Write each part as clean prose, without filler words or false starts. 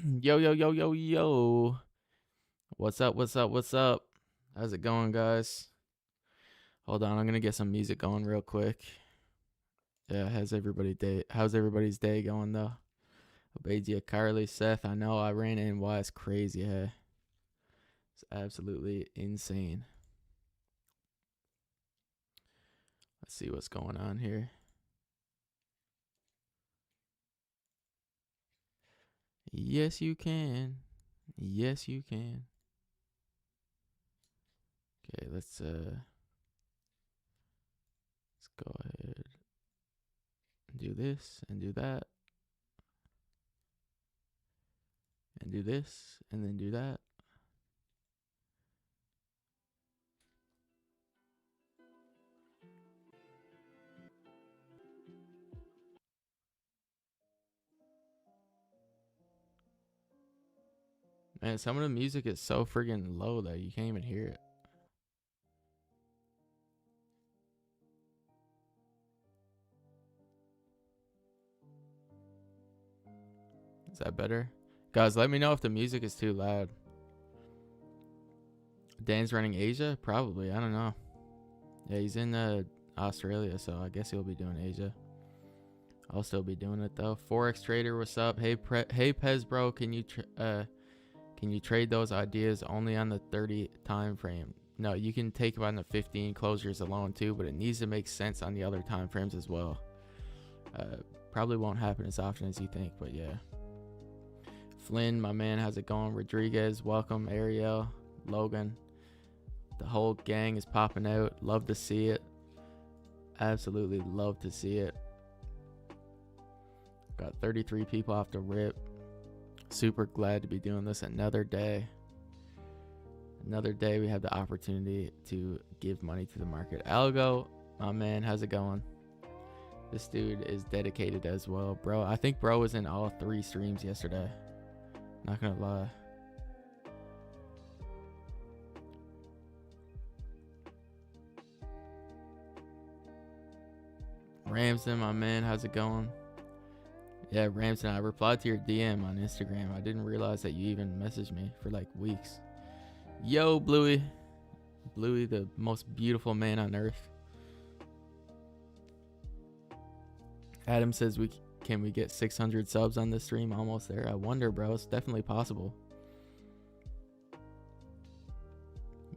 Yo, yo, yo, yo, yo. What's up? What's up? What's up? How's it going, guys? Hold on, I'm gonna get some music going real quick. Yeah, how's everybody's day going though? Obedia, Carly, Seth, I know I ran in. Why it's crazy, hey? It's absolutely insane. Let's see what's going on here. Yes, you can. Yes, you can. Okay, let's go ahead and do this and do that and do this and then do that. Man, some of the music is so friggin' low that you can't even hear it. Is that better? Guys, let me know if the music is too loud. Dan's running Asia? Probably. I don't know. Yeah, he's in Australia, so I guess he'll be doing Asia. I'll still be doing it though. Forex trader, what's up? Hey, hey, Pez, bro, can you trade those ideas only on the 30 time frame? No, you can take them on the 15 closures alone too, but it needs to make sense on the other time frames as well. Probably won't happen as often as you think, but yeah. Flynn, my man, how's it going? Rodriguez, welcome. Ariel, Logan, the whole gang is popping out. Love to see it. Absolutely love to see it. Got 33 people off the rip. Super glad to be doing this another day. Another day we have the opportunity to give money to the market. Algo, my man, how's it going? This dude is dedicated as well, bro. I think bro was in all 3 streams yesterday. Not gonna lie. Ramson, my man, how's it going? Yeah, Ramson, I replied to your DM on Instagram. I didn't realize that you even messaged me for like weeks. Yo, Bluey. Bluey, the most beautiful man on earth. Adam says can we get 600 subs on this stream? Almost there. I wonder, bro. It's definitely possible.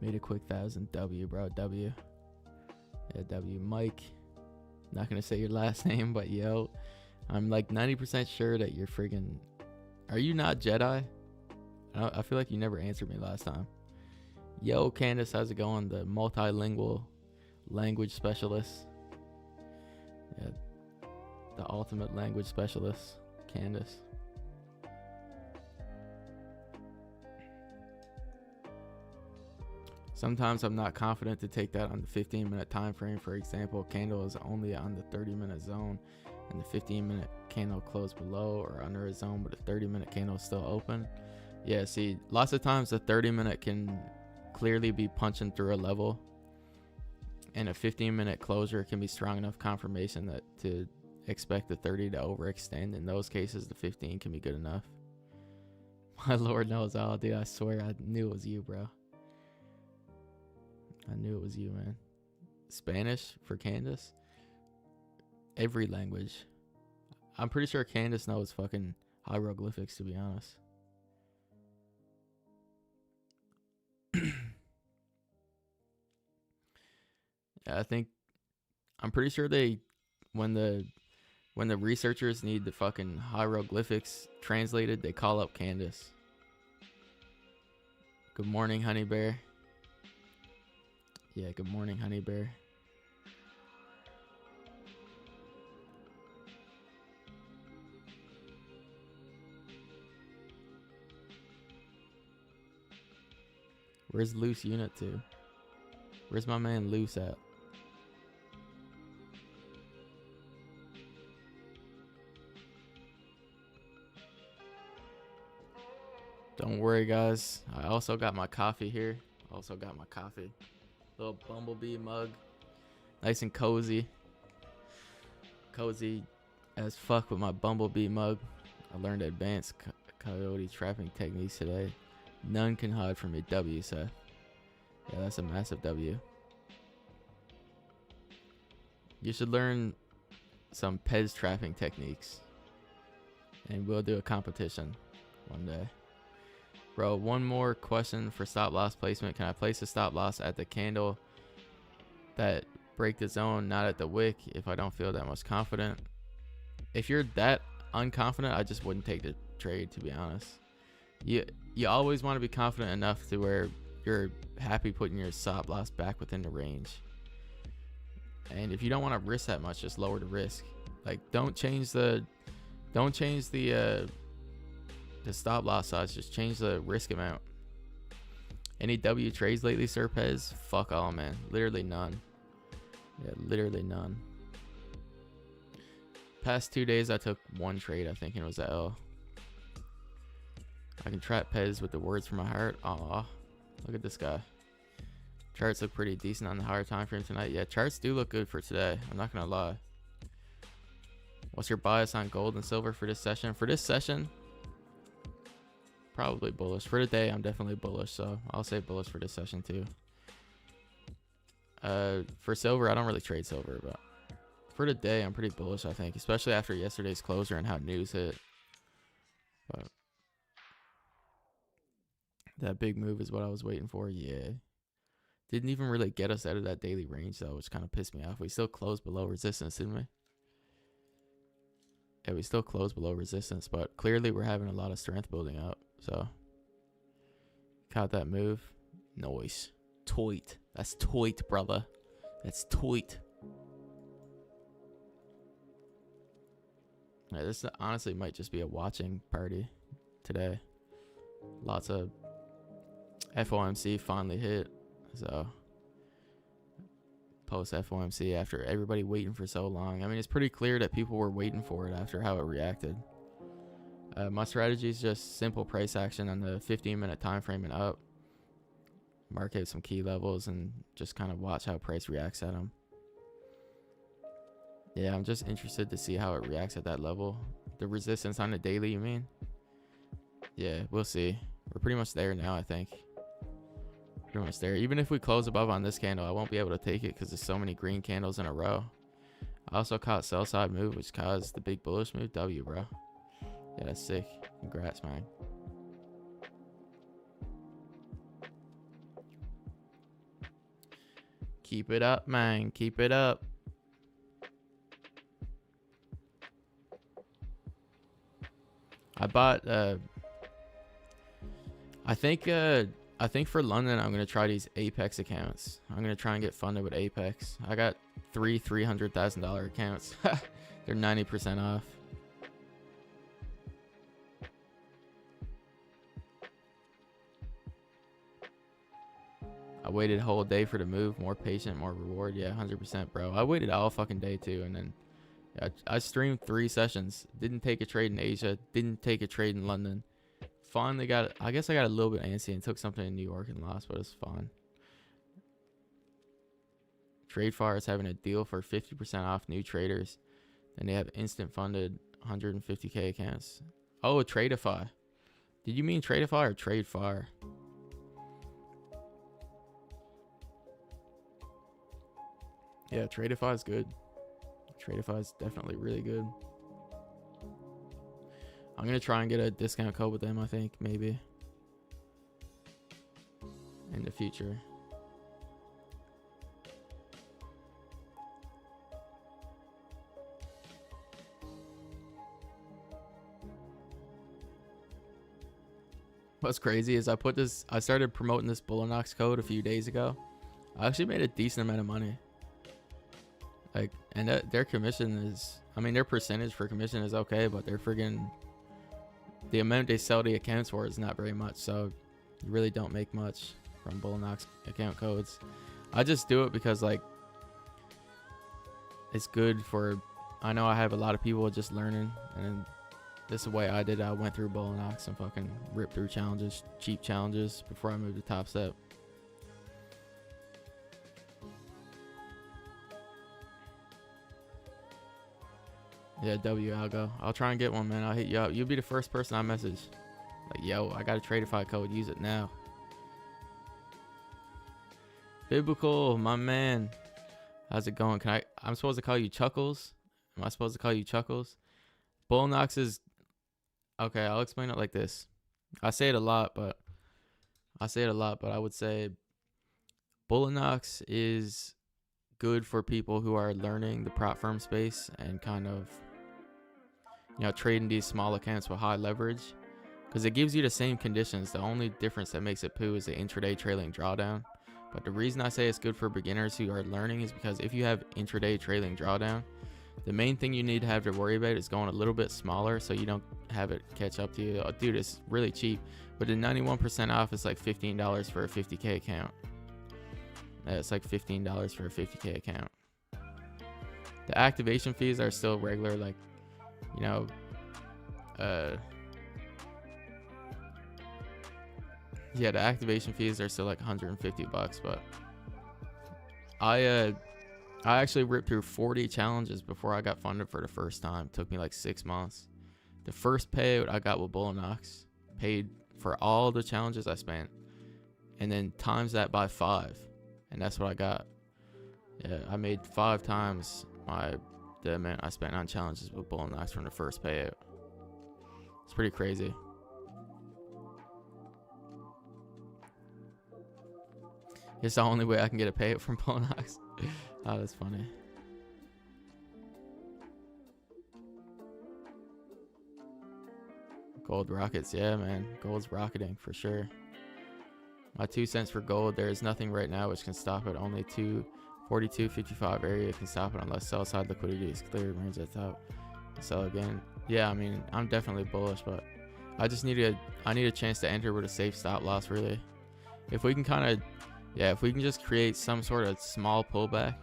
Made a quick 1,000. W, bro. W. Yeah, W. Mike. Not gonna say your last name, but yo, I'm like 90% sure that you're friggin'. Are you not Jedi? I feel like you never answered me last time. Yo, Candace, how's it going? The multilingual language specialist. Yeah, the ultimate language specialist, Candace. Sometimes I'm not confident to take that on the 15-minute time frame. For example, candle is only on the 30-minute zone and the 15-minute candle closed below or under a zone, but the 30-minute candle is still open. Yeah, see, lots of times the 30-minute can clearly be punching through a level, and a 15-minute closure can be strong enough confirmation that to expect the 30 to overextend. In those cases, the 15 can be good enough. My lord knows all, dude. I swear I knew it was you, bro. I knew it was you, man. Spanish for Candace? Every language. I'm pretty sure Candace knows fucking hieroglyphics, to be honest. Yeah, I'm pretty sure when the researchers need the fucking hieroglyphics translated, they call up Candace. Good morning, Honey Bear. Yeah, good morning, Honey Bear. Where's Loose Unit 2? Where's my man Loose at? Don't worry, guys. I also got my coffee here. Little Bumblebee mug. Nice and cozy. Cozy as fuck with my Bumblebee mug. I learned advanced Coyote trapping techniques today. None can hide from a W, Seth. Yeah, that's a massive W. You should learn some Pez trapping techniques. And we'll do a competition one day. Bro, one more question for stop loss placement. Can I place a stop loss at the candle that break the zone, not at the wick, if I don't feel that much confident? If you're that unconfident, I just wouldn't take the trade, to be honest. You always want to be confident enough to where you're happy putting your stop loss back within the range. And if you don't want to risk that much, just lower the risk. Like, don't change the stop loss size, just change the risk amount. Any W trades lately, Sir Pez? Fuck all, man. Literally none. Yeah, literally none. Past 2 days, I took one trade, I think, and it was that L. I can trap Pez with the words from my heart. Aw, look at this guy. Charts look pretty decent on the higher time frame tonight. Yeah, charts do look good for today. I'm not gonna lie. What's your bias on gold and silver for this session? For this session, probably bullish. For today, I'm definitely bullish, so I'll say bullish for this session too. For silver, I don't really trade silver, but for today, I'm pretty bullish, I think, especially after yesterday's closer and how news hit. But that big move is what I was waiting for. Yeah. Didn't even really get us out of that daily range, though, which kind of pissed me off. We still closed below resistance, didn't we? Yeah, we still closed below resistance, but clearly we're having a lot of strength building up. So, caught that move. Noise. Toit. That's toit, brother. That's toit. Yeah, this honestly might just be a watching party today. Lots of FOMC finally hit. So, post FOMC after everybody waiting for so long. I mean, it's pretty clear that people were waiting for it after how it reacted. My strategy is just simple price action on the 15-minute time frame and up. Mark out some key levels and just kind of watch how price reacts at them. Yeah, I'm just interested to see how it reacts at that level. The resistance on the daily, you mean? Yeah, we'll see. We're pretty much there now, I think. Pretty much there. Even if we close above on this candle, I won't be able to take it because there's so many green candles in a row. I also caught sell side move, which caused the big bullish move. W, bro. Yeah, that's sick. Congrats, man. Keep it up, man. Keep it up. I bought I think for London, I'm going to try these Apex accounts. I'm going to try and get funded with Apex. I got three $300,000 accounts. They're 90% off. I waited a whole day for the move. More patient, more reward. Yeah, 100%, bro. I waited all fucking day too. And then I streamed 3 sessions. Didn't take a trade in Asia. Didn't take a trade in London. Finally got, I guess I got a little bit antsy and took something in New York and lost, but it's fine. TradeFire is having a deal for 50% off new traders. And they have instant funded 150K accounts. Oh, Tradeify. Did you mean Tradeify or TradeFire? Yeah, Tradeify is good. Tradeify is definitely really good. I'm going to try and get a discount code with them, I think, maybe. In the future. What's crazy is I started promoting this Bullinox code a few days ago. I actually made a decent amount of money. Like, and their commission is, I mean, their percentage for commission is okay, but they're friggin', the amount they sell the accounts for is not very much, so you really don't make much from Bullinox account codes. I just do it because, like, it's good for, I know I have a lot of people just learning, and this is the way I did it. I went through Bullinox and fucking ripped through challenges, cheap challenges, before I moved to Top Step. Yeah, W, I'll go. I'll try and get one, man. I'll hit you up. You'll be the first person I message. Like, yo, I got a Tradify code. Use it now. Biblical, my man. How's it going? I'm supposed to call you Chuckles? Am I supposed to call you Chuckles? Bullnox is... Okay, I'll explain it like this. I say it a lot, but I would say Bullnox is good for people who are learning the prop firm space and kind of, trading these small accounts with high leverage, because it gives you the same conditions. The only difference that makes it poo is the intraday trailing drawdown. But the reason I say it's good for beginners who are learning is because if you have intraday trailing drawdown, the main thing you need to have to worry about is going a little bit smaller so you don't have it catch up to you. Oh, dude, it's really cheap. But the 91% off is like $15 for a 50K account. It's like $15 for a 50K account. The activation fees are still regular, like, yeah, the activation fees are still like $150, but I actually ripped through 40 challenges before I got funded for the first time. It took me like 6 months. The first payout I got with Bullnox paid for all the challenges I spent, and then times that by 5, and that's what I got. Yeah, I made 5 times the amount I spent on challenges with Bullnox from the first payout. It's pretty crazy. It's the only way I can get a payout from Bullnox. Oh, that's funny. Gold rockets, yeah, man. Gold's rocketing for sure. My 2 cents for gold. There is nothing right now which can stop it. Only 242.55 area can stop it unless sell side liquidity is clear. Range at top. Sell again. Yeah, I mean, I'm definitely bullish, but I just need a chance to enter with a safe stop loss, really. If we can if we can just create some sort of small pullback,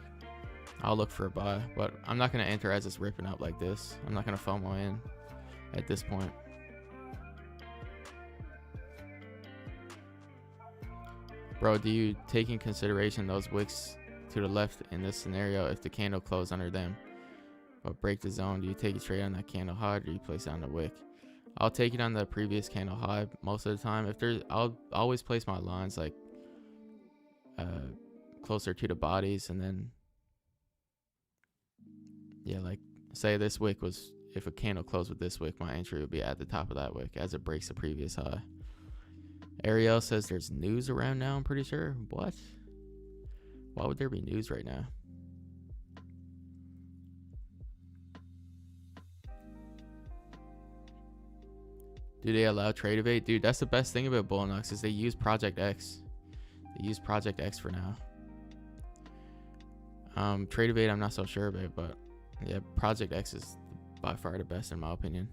I'll look for a buy. But I'm not going to enter as it's ripping up like this. I'm not going to FOMO in at this point. Bro, do you take in consideration those wicks to the left in this scenario if the candle closed under them but break the zone? Do you take a trade on that candle high, or do you place it on the wick? I'll take it on the previous candle high most of the time. I'll always place my lines like closer to the bodies, and then like say this wick was, if a candle closed with this wick, my entry would be at the top of that wick as it breaks the previous high. Ariel says there's news around now. I'm pretty sure. What? Why would there be news right now? Do they allow trade evade? Dude, that's the best thing about Bullnox is they use Project X. They use Project X for now. Trade evade, I'm not so sure about, but yeah, Project X is by far the best in my opinion.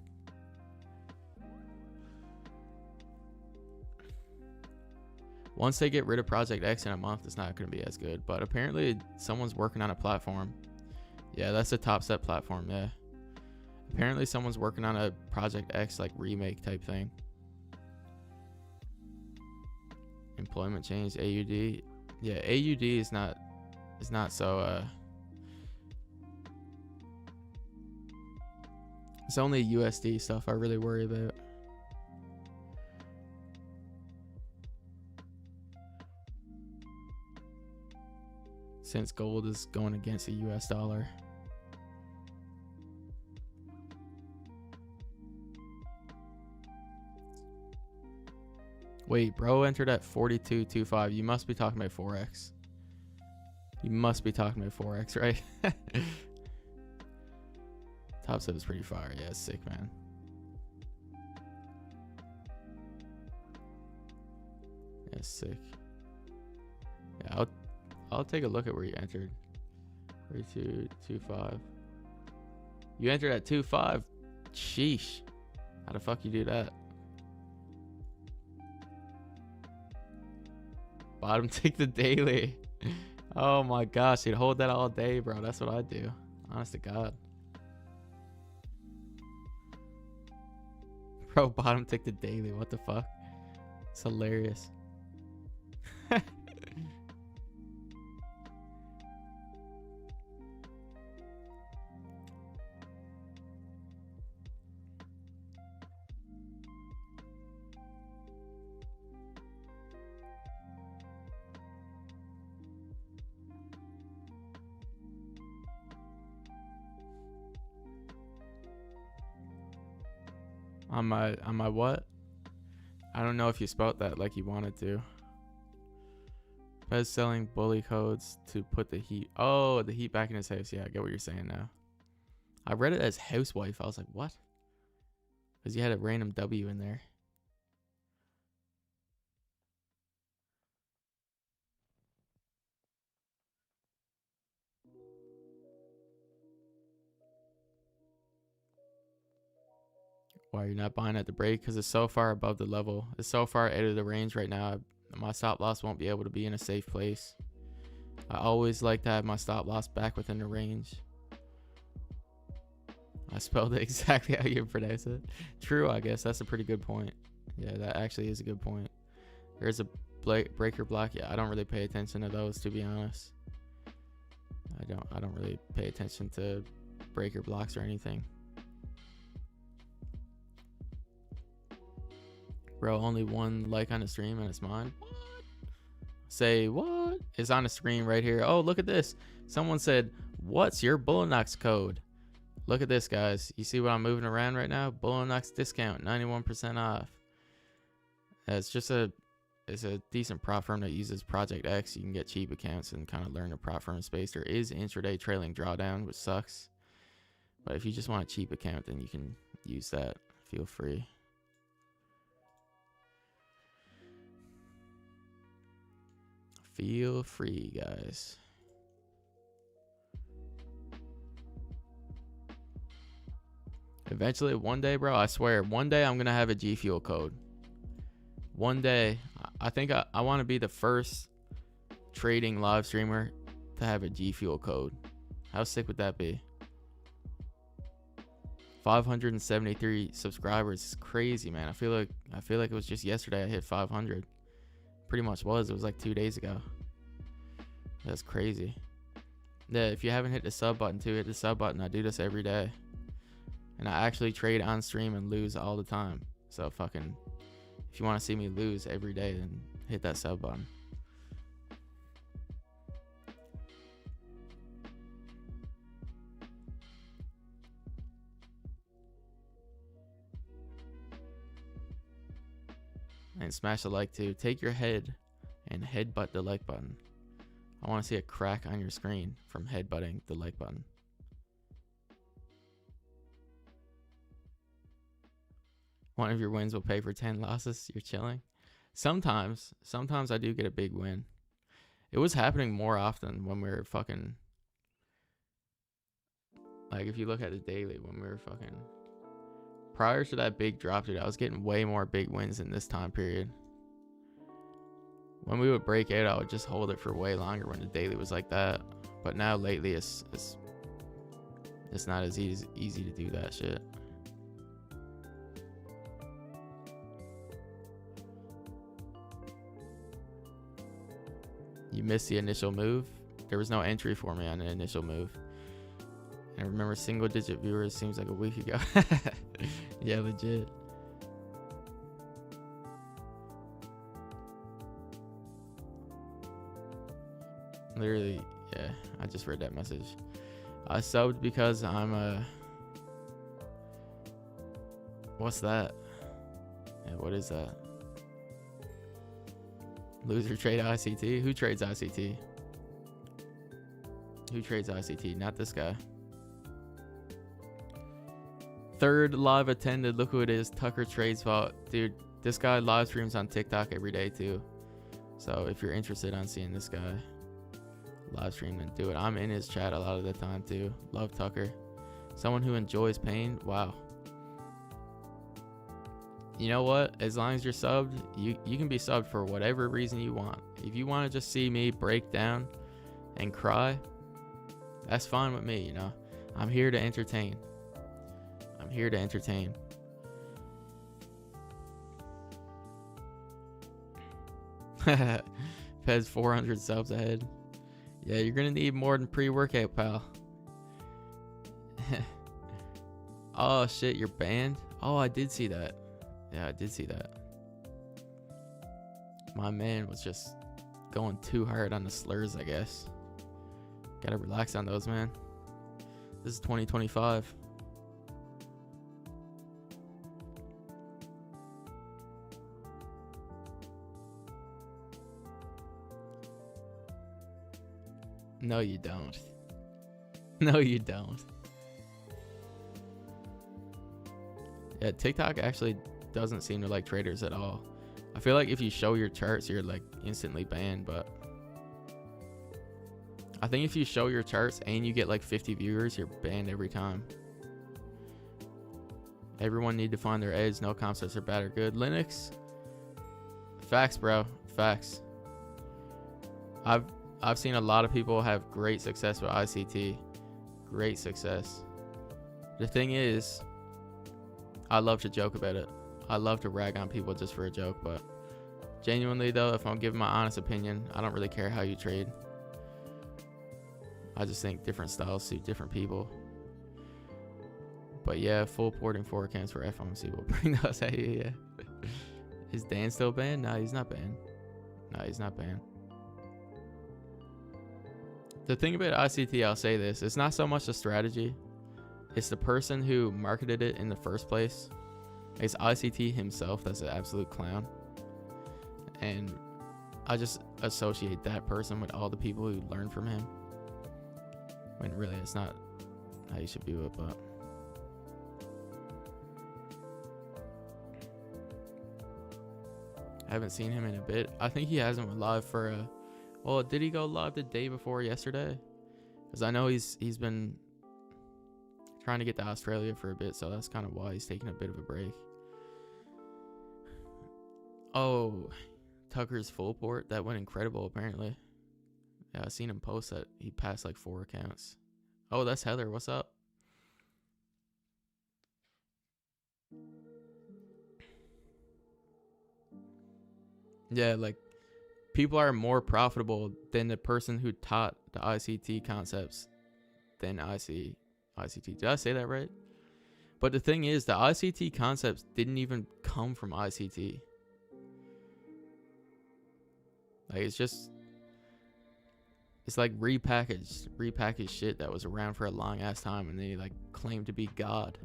Once they get rid of Project X in a month, it's not going to be as good. But apparently, someone's working on a platform. Yeah, that's a Top Step platform, yeah. Apparently, someone's working on a Project X, like, remake type thing. Employment change, AUD. Yeah, AUD is not so, it's only USD stuff I really worry about. Since gold is going against the US dollar. Wait, bro entered at 42.25. You must be talking about Forex. You must be talking about Forex, right? Top Step is pretty fire. Yeah, it's sick, man. Yeah, it's sick. Yeah, I'll take a look at where you entered. 32.25. You entered at 2.5. Sheesh. How the fuck you do that? Bottom tick the daily. Oh my gosh, you'd hold that all day, bro. That's what I do. Honest to God. Bro, bottom tick the daily. What the fuck? It's hilarious. On my what? I don't know if you spelled that like you wanted to. Pez selling bully codes to put the heat. Oh, the heat back in his house. Yeah, I get what you're saying now. I read it as housewife. I was like, what? Because you had a random W in there. Why you're not buying at the break? Because it's so far above the level. It's so far out of the range right now. My stop loss won't be able to be in a safe place. I always like to have my stop loss back within the range. I spelled it exactly how you pronounce it. True, I guess. That's a pretty good point. Yeah, that actually is a good point. There's a breaker block. Yeah, I don't really pay attention to those, to be honest. I don't really pay attention to breaker blocks or anything. Bro, only one like on the stream and it's mine. What? Say what? It's on the screen right here. Oh, look at this. Someone said, what's your Bullinox code? Look at this, guys. You see what I'm moving around right now? Bullinox discount, 91% off. It's just it's a decent prop firm that uses Project X. You can get cheap accounts and kind of learn the prop firm space. There is intraday trailing drawdown, which sucks. But if you just want a cheap account, then you can use that. Feel free. Feel free, guys. Eventually, one day, bro, I swear, one day I'm going to have a G Fuel code. One day, I think I want to be the first trading live streamer to have a G Fuel code. How sick would that be? 573 subscribers is crazy, man. I feel like it was just yesterday I hit 500. Pretty much was. It was like 2 days ago. That's crazy. Yeah, if you haven't hit the sub button too, hit the sub button. I do this every day. And I actually trade on stream and lose all the time. So fucking, if you want to see me lose every day, then hit that sub button. And smash the like too. Take your head and headbutt the like button. I want to see a crack on your screen from headbutting the like button. One of your wins will pay for 10 losses. You're chilling. Sometimes I do get a big win. It was happening more often when we were fucking, like if you look at the daily, when we were fucking, prior to that big drop, dude, I was getting way more big wins in this time period. When we would break out, I would just hold it for way longer when the daily was like that. But now lately, it's not as easy to do that shit. You missed the initial move. There was no entry for me on the initial move. And I remember single digit viewers seems like a week ago. Yeah, legit. Literally, yeah, I just read that message. I subbed because I'm a... What's that? Yeah, what is that? Loser trade ICT? Who trades ICT? Who trades ICT? Not this guy. Third live attended. Look who it is. Tucker Trades Vault. Dude, this guy live streams on TikTok every day too. So if you're interested on seeing this guy live stream, then do it. I'm in his chat a lot of the time too. Love Tucker. Someone who enjoys pain. Wow. You know what? As long as you're subbed, you can be subbed for whatever reason you want. If you want to just see me break down and cry, that's fine with me, you know. I'm here to entertain. I'm here to entertain. Pez 400 subs ahead. Yeah, you're gonna need more than pre-workout, pal. Oh shit, you're banned? Oh, I did see that. Yeah, I did see that. My man was just going too hard on the slurs, I guess. Gotta relax on those, man. This is 2025. No, you don't. No, you don't. Yeah, TikTok actually doesn't seem to like traders at all. I feel like if you show your charts, you're like instantly banned, but I think if you show your charts and you get like 50 viewers, you're banned every time. Everyone need to find their edge. No concepts are bad or good. Linux, facts, bro. Facts. I've seen a lot of people have great success with ICT. Great success. The thing is, I love to joke about it. I love to rag on people just for a joke, but genuinely though, if I'm giving my honest opinion, I don't really care how you trade. I just think different styles suit different people. But yeah, full porting 4 accounts for FOMC will bring those. Hey, yeah. Is Dan still banned? Nah, he's not banned. Nah, he's not banned. The thing about ICT, I'll say this, it's not so much the strategy. It's the person who marketed it in the first place. It's ICT himself that's an absolute clown. And I just associate that person with all the people who learn from him. When really it's not how you should view it, but I haven't seen him in a bit. I think he hasn't went live for a... Well, did he go live the day before yesterday? Because I know he's been trying to get to Australia for a bit, so that's kind of why he's taking a bit of a break. Oh, Tucker's full port. That went incredible, apparently. Yeah, I seen him post that he passed like 4 accounts. Oh, that's Heather. What's up? Yeah, like, people are more profitable than the person who taught the ICT concepts than ICT. Did I say that right? But the thing is, the ICT concepts didn't even come from ICT. Like, it's like repackaged shit that was around for a long ass time, and they like claimed to be God.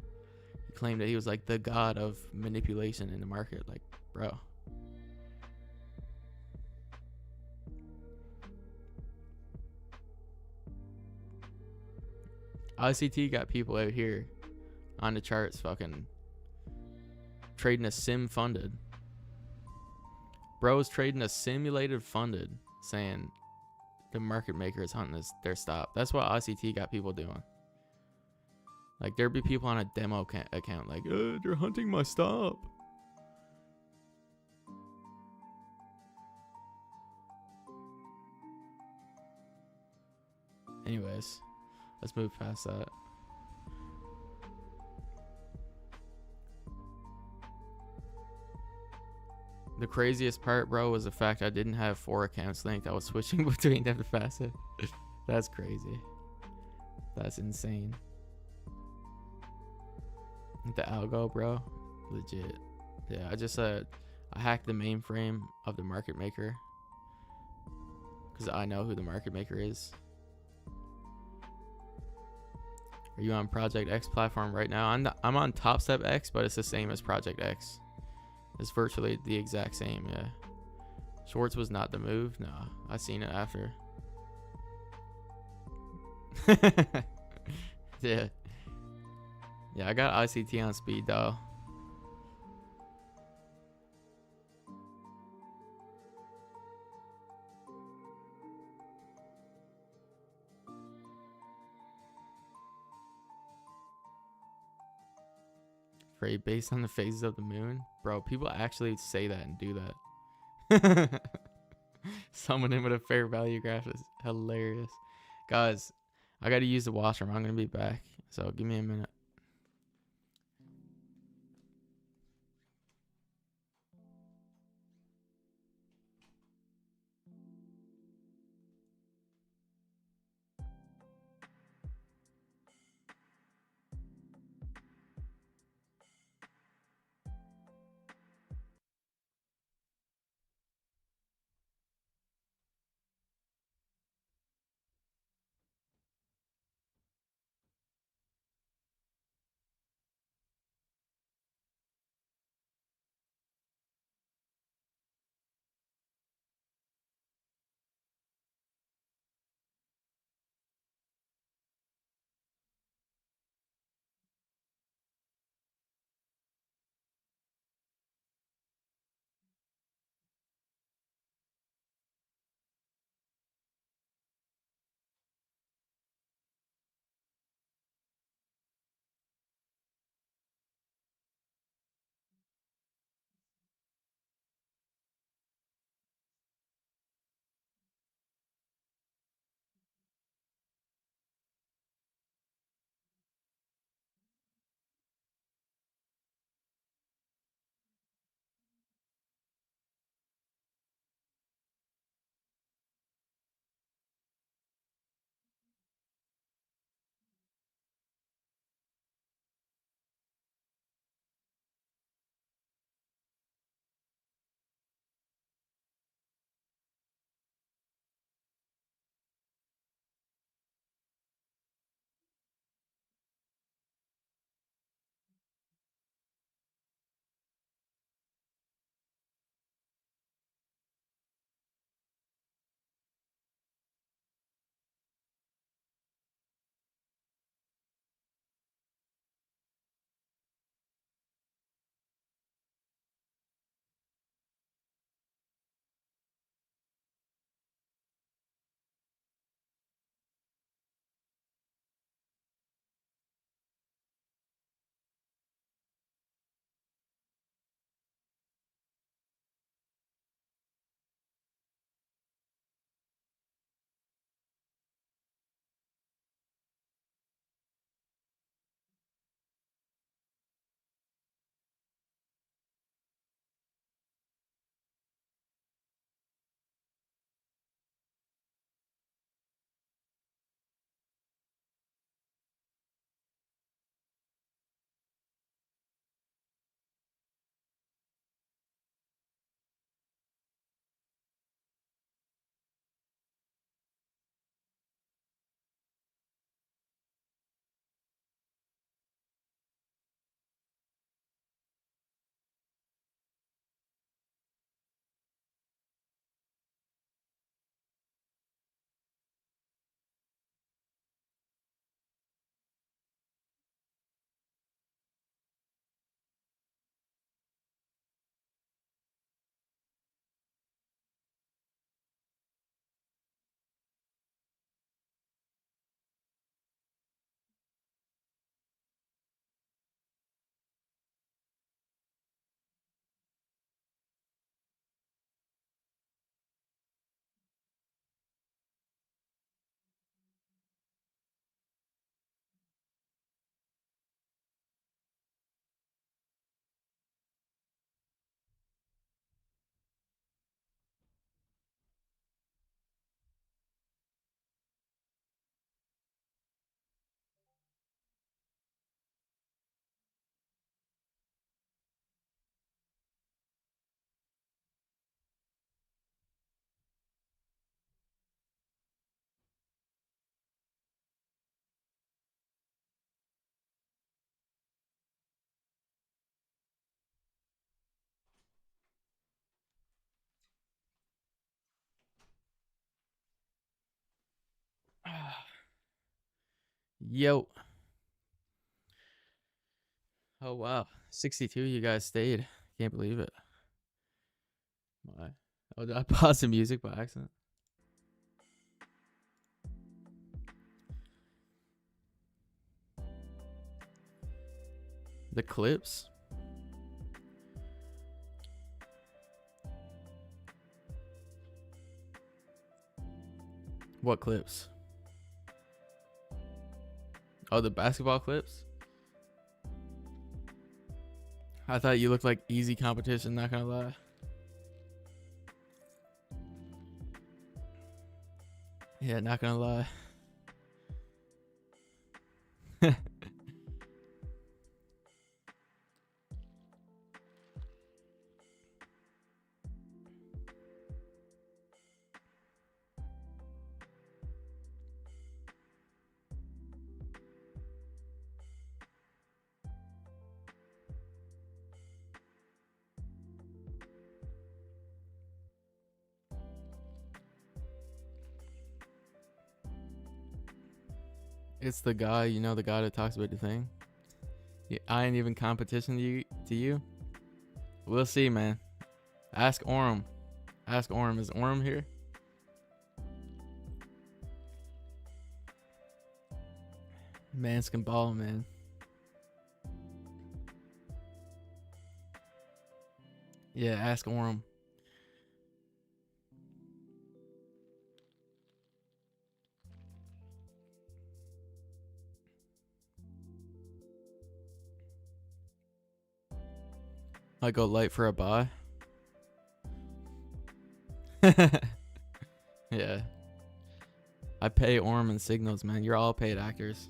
He claimed that he was like the god of manipulation in the market. Like, bro. ICT got people out here on the charts fucking trading a sim funded. Bro's trading a simulated funded, saying the market maker is hunting their stop. That's what ICT got people doing. Like, there'd be people on a demo account like, they're hunting my stop. Anyways, let's move past that. The craziest part, bro, was the fact I didn't have 4 accounts linked. I was switching between them fast. That's crazy. That's insane. The algo, bro, legit. Yeah, I hacked the mainframe of the market maker because I know who the market maker is. Are you on Project X platform right now? I'm on Top Step X, but it's the same as Project X. It's virtually the exact same, yeah. Schwartz was not the move. No, I seen it after. Yeah. Yeah, I got ICT on speed dial. Afraid based on the phases of the moon? Bro, people actually say that and do that. Someone in with a fair value graph is hilarious. Guys, I gotta use the washroom. I'm gonna be back. So give me a minute. Yo. Oh wow. 62, you guys stayed. Can't believe it. Why? Oh, did I pause the music by accident? The clips? What clips? Oh, the basketball clips? I thought you looked like easy competition, not gonna lie. Yeah, not gonna lie. It's the guy, you know, the guy that talks about the thing. Yeah, I ain't even competition to you. We'll see, man. Ask Orem. Ask Orem. Is Orem here? Mans can ball, man. Yeah, ask Orem. I go light for a buy. Yeah. I pay Orem and Signals, man. You're all paid actors.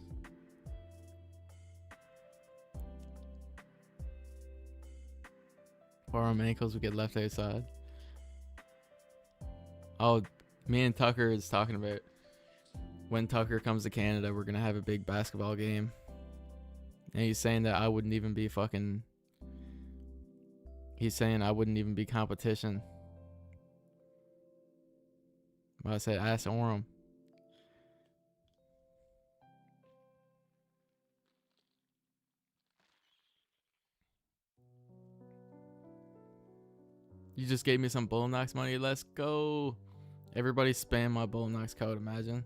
Orem ankles would get left outside. Oh, me and Tucker is talking about when Tucker comes to Canada, we're gonna have a big basketball game. And he's saying that I wouldn't even be fucking. He's saying I wouldn't even be competition. But I said, ask Orem. You just gave me some Bullnox money. Let's go. Everybody spam my Bullnox code, imagine.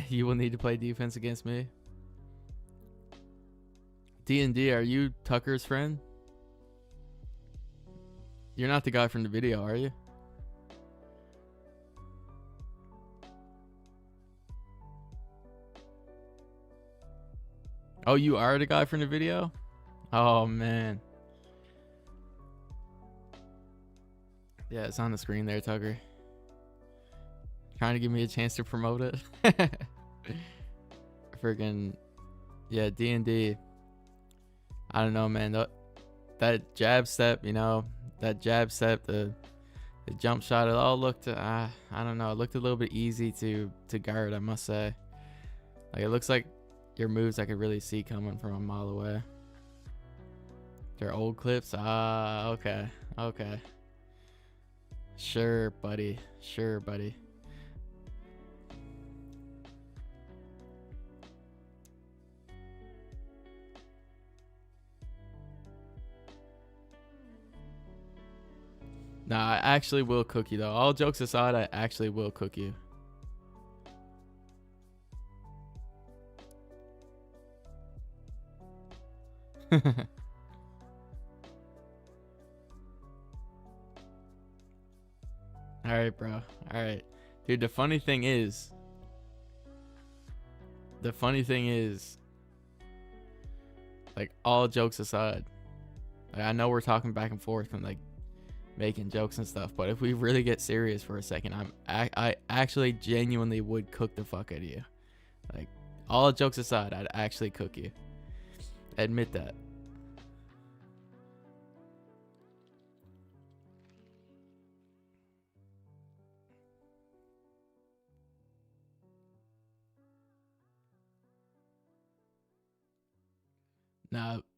You will need to play defense against me. D&D, are you Tucker's friend? You're not the guy from the video, are you? Oh, you are the guy from the video? Oh, man. Yeah, it's on the screen there, Tucker. Trying to give me a chance to promote it. Friggin', yeah, D&D. I don't know, man. That jab step, you know, the jump shot, it all looked, I don't know, it looked a little bit easy to guard, I must say. Like, it looks like your moves I could really see coming from a mile away. They're old clips? Okay. Sure, buddy. Nah, I actually will cook you, though. All jokes aside, I actually will cook you. Alright, bro. Alright. Dude, the funny thing is, like, all jokes aside, like, I know we're talking back and forth and, like, making jokes and stuff, but if we really get serious for a second, I actually genuinely would cook the fuck out of you. Like, all jokes aside, I'd actually cook you. Admit that.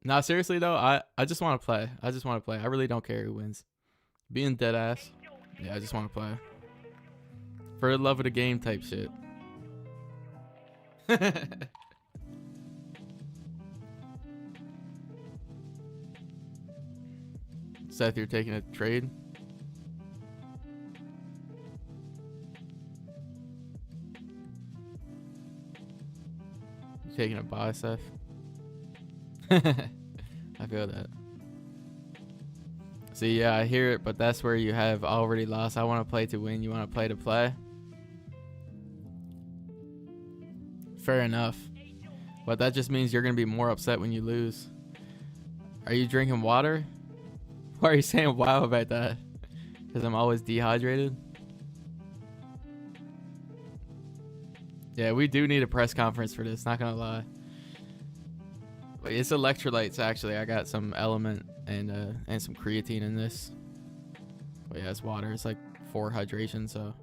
Nah, seriously though, I just want to play. I really don't care who wins. Being dead ass. Yeah, I just want to play. For the love of the game type shit. Seth, you're taking a trade? You taking a buy, Seth? I feel that. See, yeah, I hear it, but that's where you have already lost. I want to play to win. You want to play to play? Fair enough. But that just means you're going to be more upset when you lose. Are you drinking water? Why are you saying wow about that? Because I'm always dehydrated? Yeah, we do need a press conference for this, not going to lie. Wait, it's electrolytes, actually. I got some element and some creatine in this. But yeah, it's water. It's like 4 hydration, so...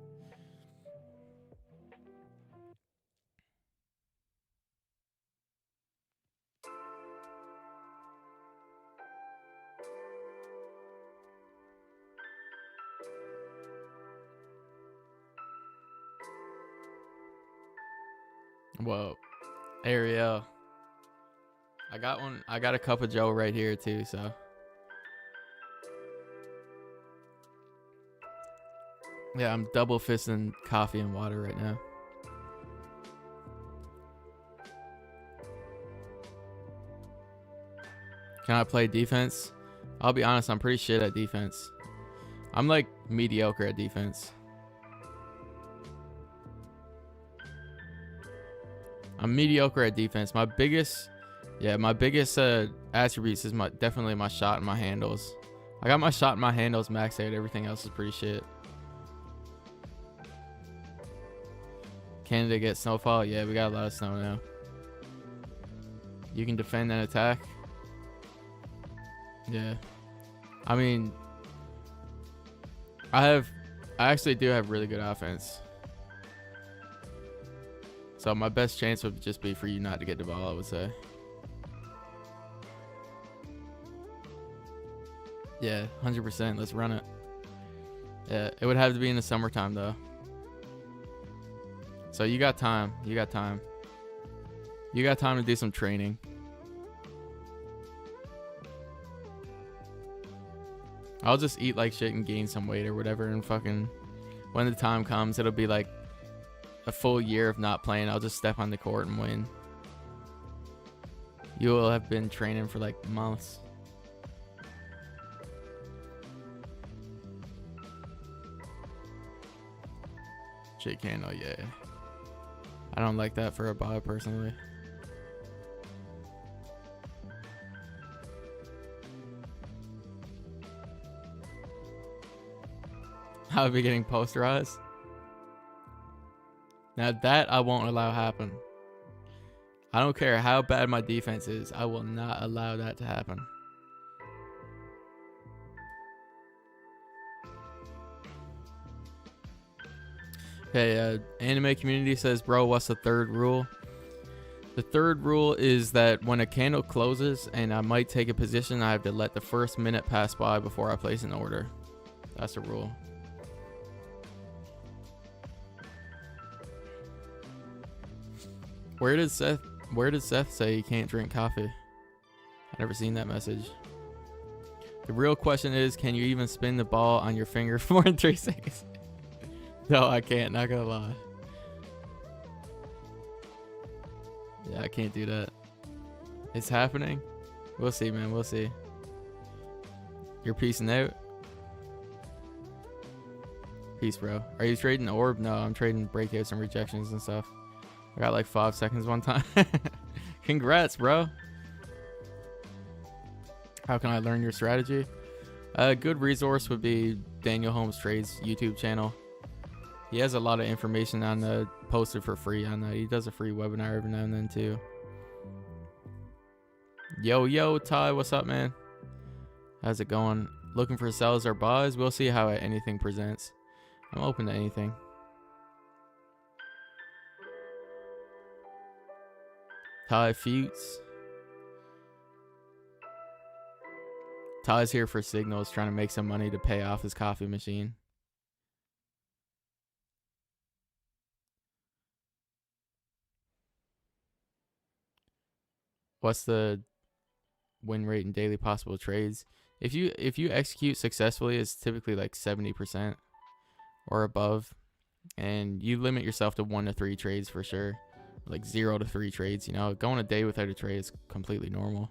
Whoa. Ariel. I got one. I got a cup of Joe right here too, so. Yeah, I'm double fisting coffee and water right now. Can I play defense? I'll be honest, I'm pretty shit at defense. I'm like mediocre at defense. I'm mediocre at defense. My biggest attributes is definitely my shot and my handles. I got my shot and my handles maxed out. Everything else is pretty shit. Canada gets snowfall? Yeah, we got a lot of snow now. You can defend and attack? Yeah. I mean, I actually do have really good offense. So my best chance would just be for you not to get the ball, I would say. Yeah, 100%. Let's run it. Yeah, it would have to be in the summertime, though. So you got time. You got time. You got time to do some training. I'll just eat like shit and gain some weight or whatever, and fucking when the time comes, it'll be like a full year of not playing. I'll just step on the court and win. You will have been training for like months. Shake hand, oh yeah. I don't like that for a buy personally. I'll be getting posterized. Now that I won't allow happen. I don't care how bad my defense is. I will not allow that to happen. Okay, anime community says, bro, what's the third rule? The third rule is that when a candle closes and I might take a position, I have to let the first minute pass by before I place an order. That's the rule. Where did Seth say he can't drink coffee? I've never seen that message. The real question is, can you even spin the ball on your finger for more than 3 seconds? No, I can't, not gonna lie. Yeah, I can't do that. It's happening. We'll see, man, we'll see. You're peacing out? Peace, bro. Are you trading orb? No, I'm trading breakouts and rejections and stuff. I got like 5 seconds one time. Congrats, bro. How can I learn your strategy? A good resource would be Daniel Holmes Trades YouTube channel. He has a lot of information on the posted for free on that. He does a free webinar every now and then too. Yo, Ty, what's up, man? How's it going? Looking for sells or buys? We'll see how anything presents. I'm open to anything. Ty Fuchs. Ty's here for signals, trying to make some money to pay off his coffee machine. what's the win rate in daily possible trades? If you execute successfully, it's typically like 70% or above, and you limit yourself to 1 to 3 trades for sure, like 0 to 3 trades. You know, going a day without a trade is completely normal.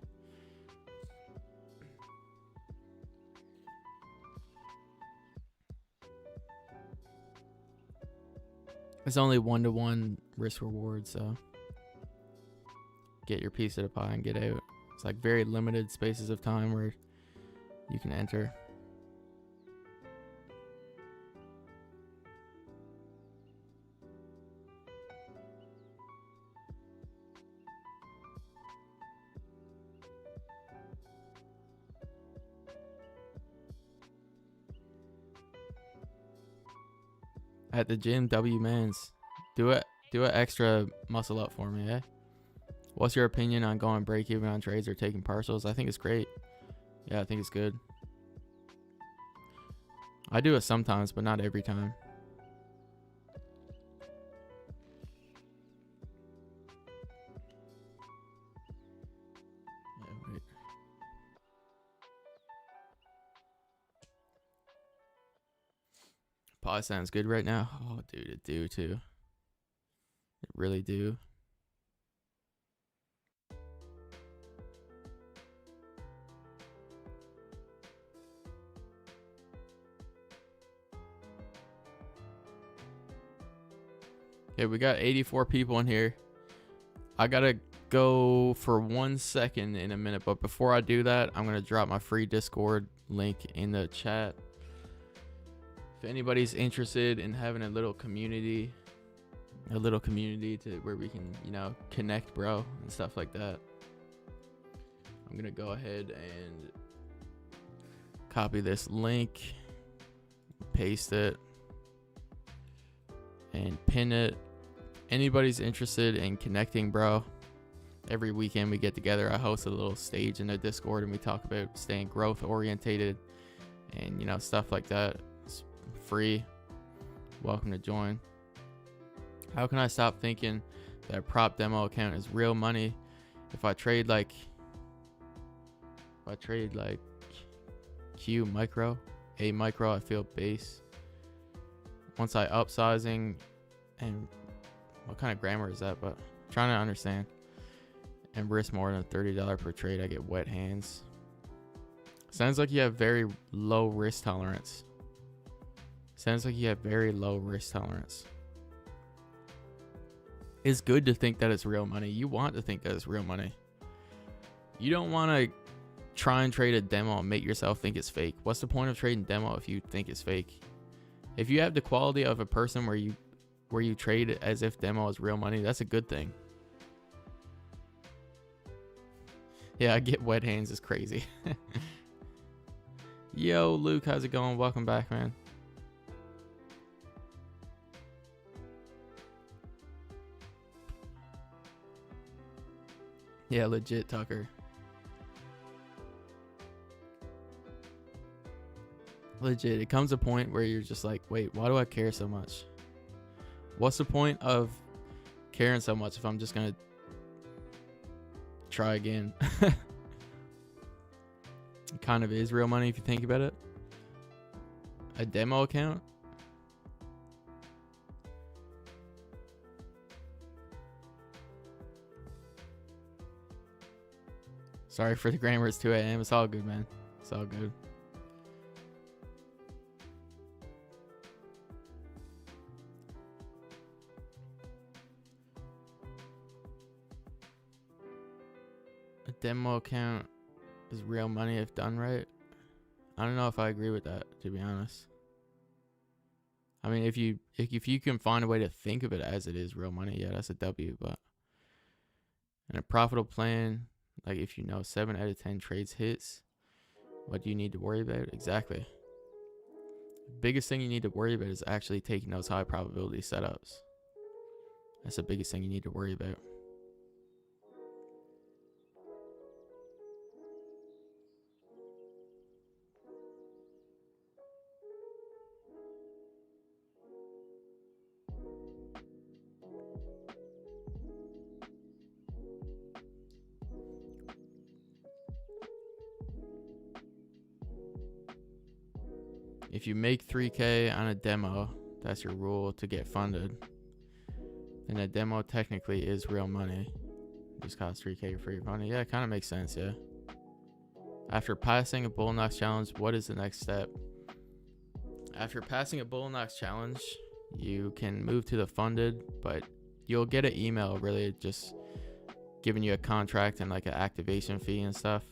It's only 1-to-1 risk reward, so get your piece of the pie and get out. It's like very limited spaces of time where you can enter. At the gym, W Mans, do it. Do an extra muscle up for me, eh? What's your opinion on going break even on trades or taking partials? I think it's great. Yeah, I think it's good. I do it sometimes, but not every time. Yeah, wait. Pie sounds good right now. Oh, dude, it do too. It really do. Okay, we got 84 people in here. I gotta go for 1 second in a minute, but before I do that, I'm gonna drop my free Discord link in the chat. If anybody's interested in having a little community to where we can, you know, connect, bro, and stuff like that, I'm gonna go ahead and copy this link, paste it, and pin it. Anybody's interested in connecting, bro, every weekend we get together. I host a little stage in the Discord and we talk about staying growth orientated and, you know, stuff like that. It's free. Welcome to join. How can I stop thinking that a prop demo account is real money? If I trade like Q micro, A micro, I feel base. Once I upsizing, and what kind of grammar is that? But I'm trying to understand. And risk more than $30 per trade, I get wet hands. Sounds like you have very low risk tolerance. Sounds like you have very low risk tolerance. It's good to think that it's real money. You want to think that it's real money. You don't want to try and trade a demo and make yourself think it's fake. What's the point of trading demo if you think it's fake? If you have the quality of a person where you trade it as if demo is real money, that's a good thing. Yeah, I get wet hands is crazy. Yo, Luke, how's it going? Welcome back, man. Yeah, legit, Tucker. Legit. It comes a point where you're just like, wait, why do I care so much? What's the point of caring so much if I'm just going to try again? It kind of is real money if you think about it. A demo account? Sorry for the grammar. It's 2 a.m. It's all good, man. It's all good. A demo account is real money if done right. I don't know if I agree with that, to be honest. I mean, if you can find a way to think of it as it is real money, yeah, that's a W. But in a profitable plan, like if you know 7 out of 10 trades hits, what do you need to worry about? Exactly. The biggest thing you need to worry about is actually taking those high probability setups. That's the biggest thing you need to worry about. if you make 3K on a demo, that's your rule to get funded. And a demo technically is real money. It just costs 3K for your money. Yeah, it kind of makes sense, yeah. After passing a Bullnox challenge, what is the next step? After passing a Bullnox challenge, you can move to the funded, but you'll get an email really just giving you a contract and like an activation fee and stuff.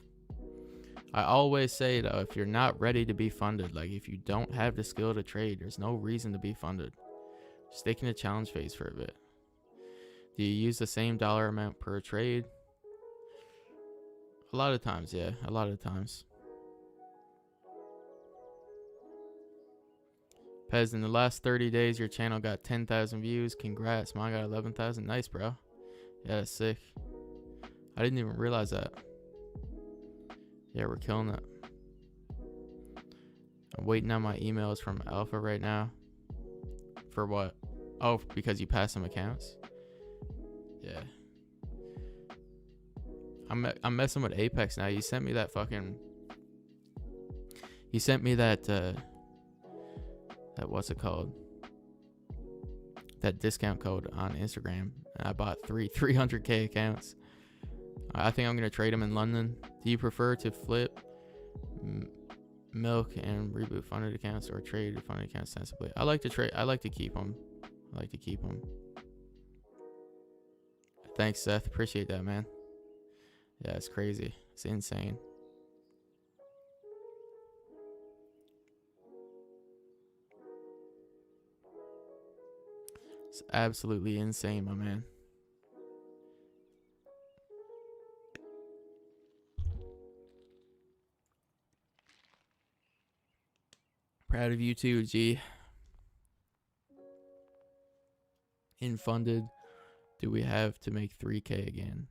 I always say though, if you're not ready to be funded, like if you don't have the skill to trade, there's no reason to be funded. Stick in the challenge phase for a bit. Do you use the same dollar amount per trade? A lot of times, yeah. A lot of times. Pez, in the last 30 days, your channel got 10,000 views. Congrats. Mine got 11,000. Nice, bro. Yeah, that's sick. I didn't even realize that. Yeah, we're killing it. I'm waiting on my emails from Alpha right now. For what? Oh, because you passed some accounts? Yeah. I'm messing with Apex now. You sent me that fucking... You sent me that, that what's it called? That discount code on Instagram. And I bought 300k accounts. I think I'm going to trade them in London. Do you prefer to flip, milk, and reboot funded accounts or trade funded accounts sensibly? I like to trade. I like to keep them. Thanks, Seth. Appreciate that, man. Yeah, it's crazy. It's insane. It's absolutely insane, my man. Proud of you too, G. In funded, do we have to make 3K again?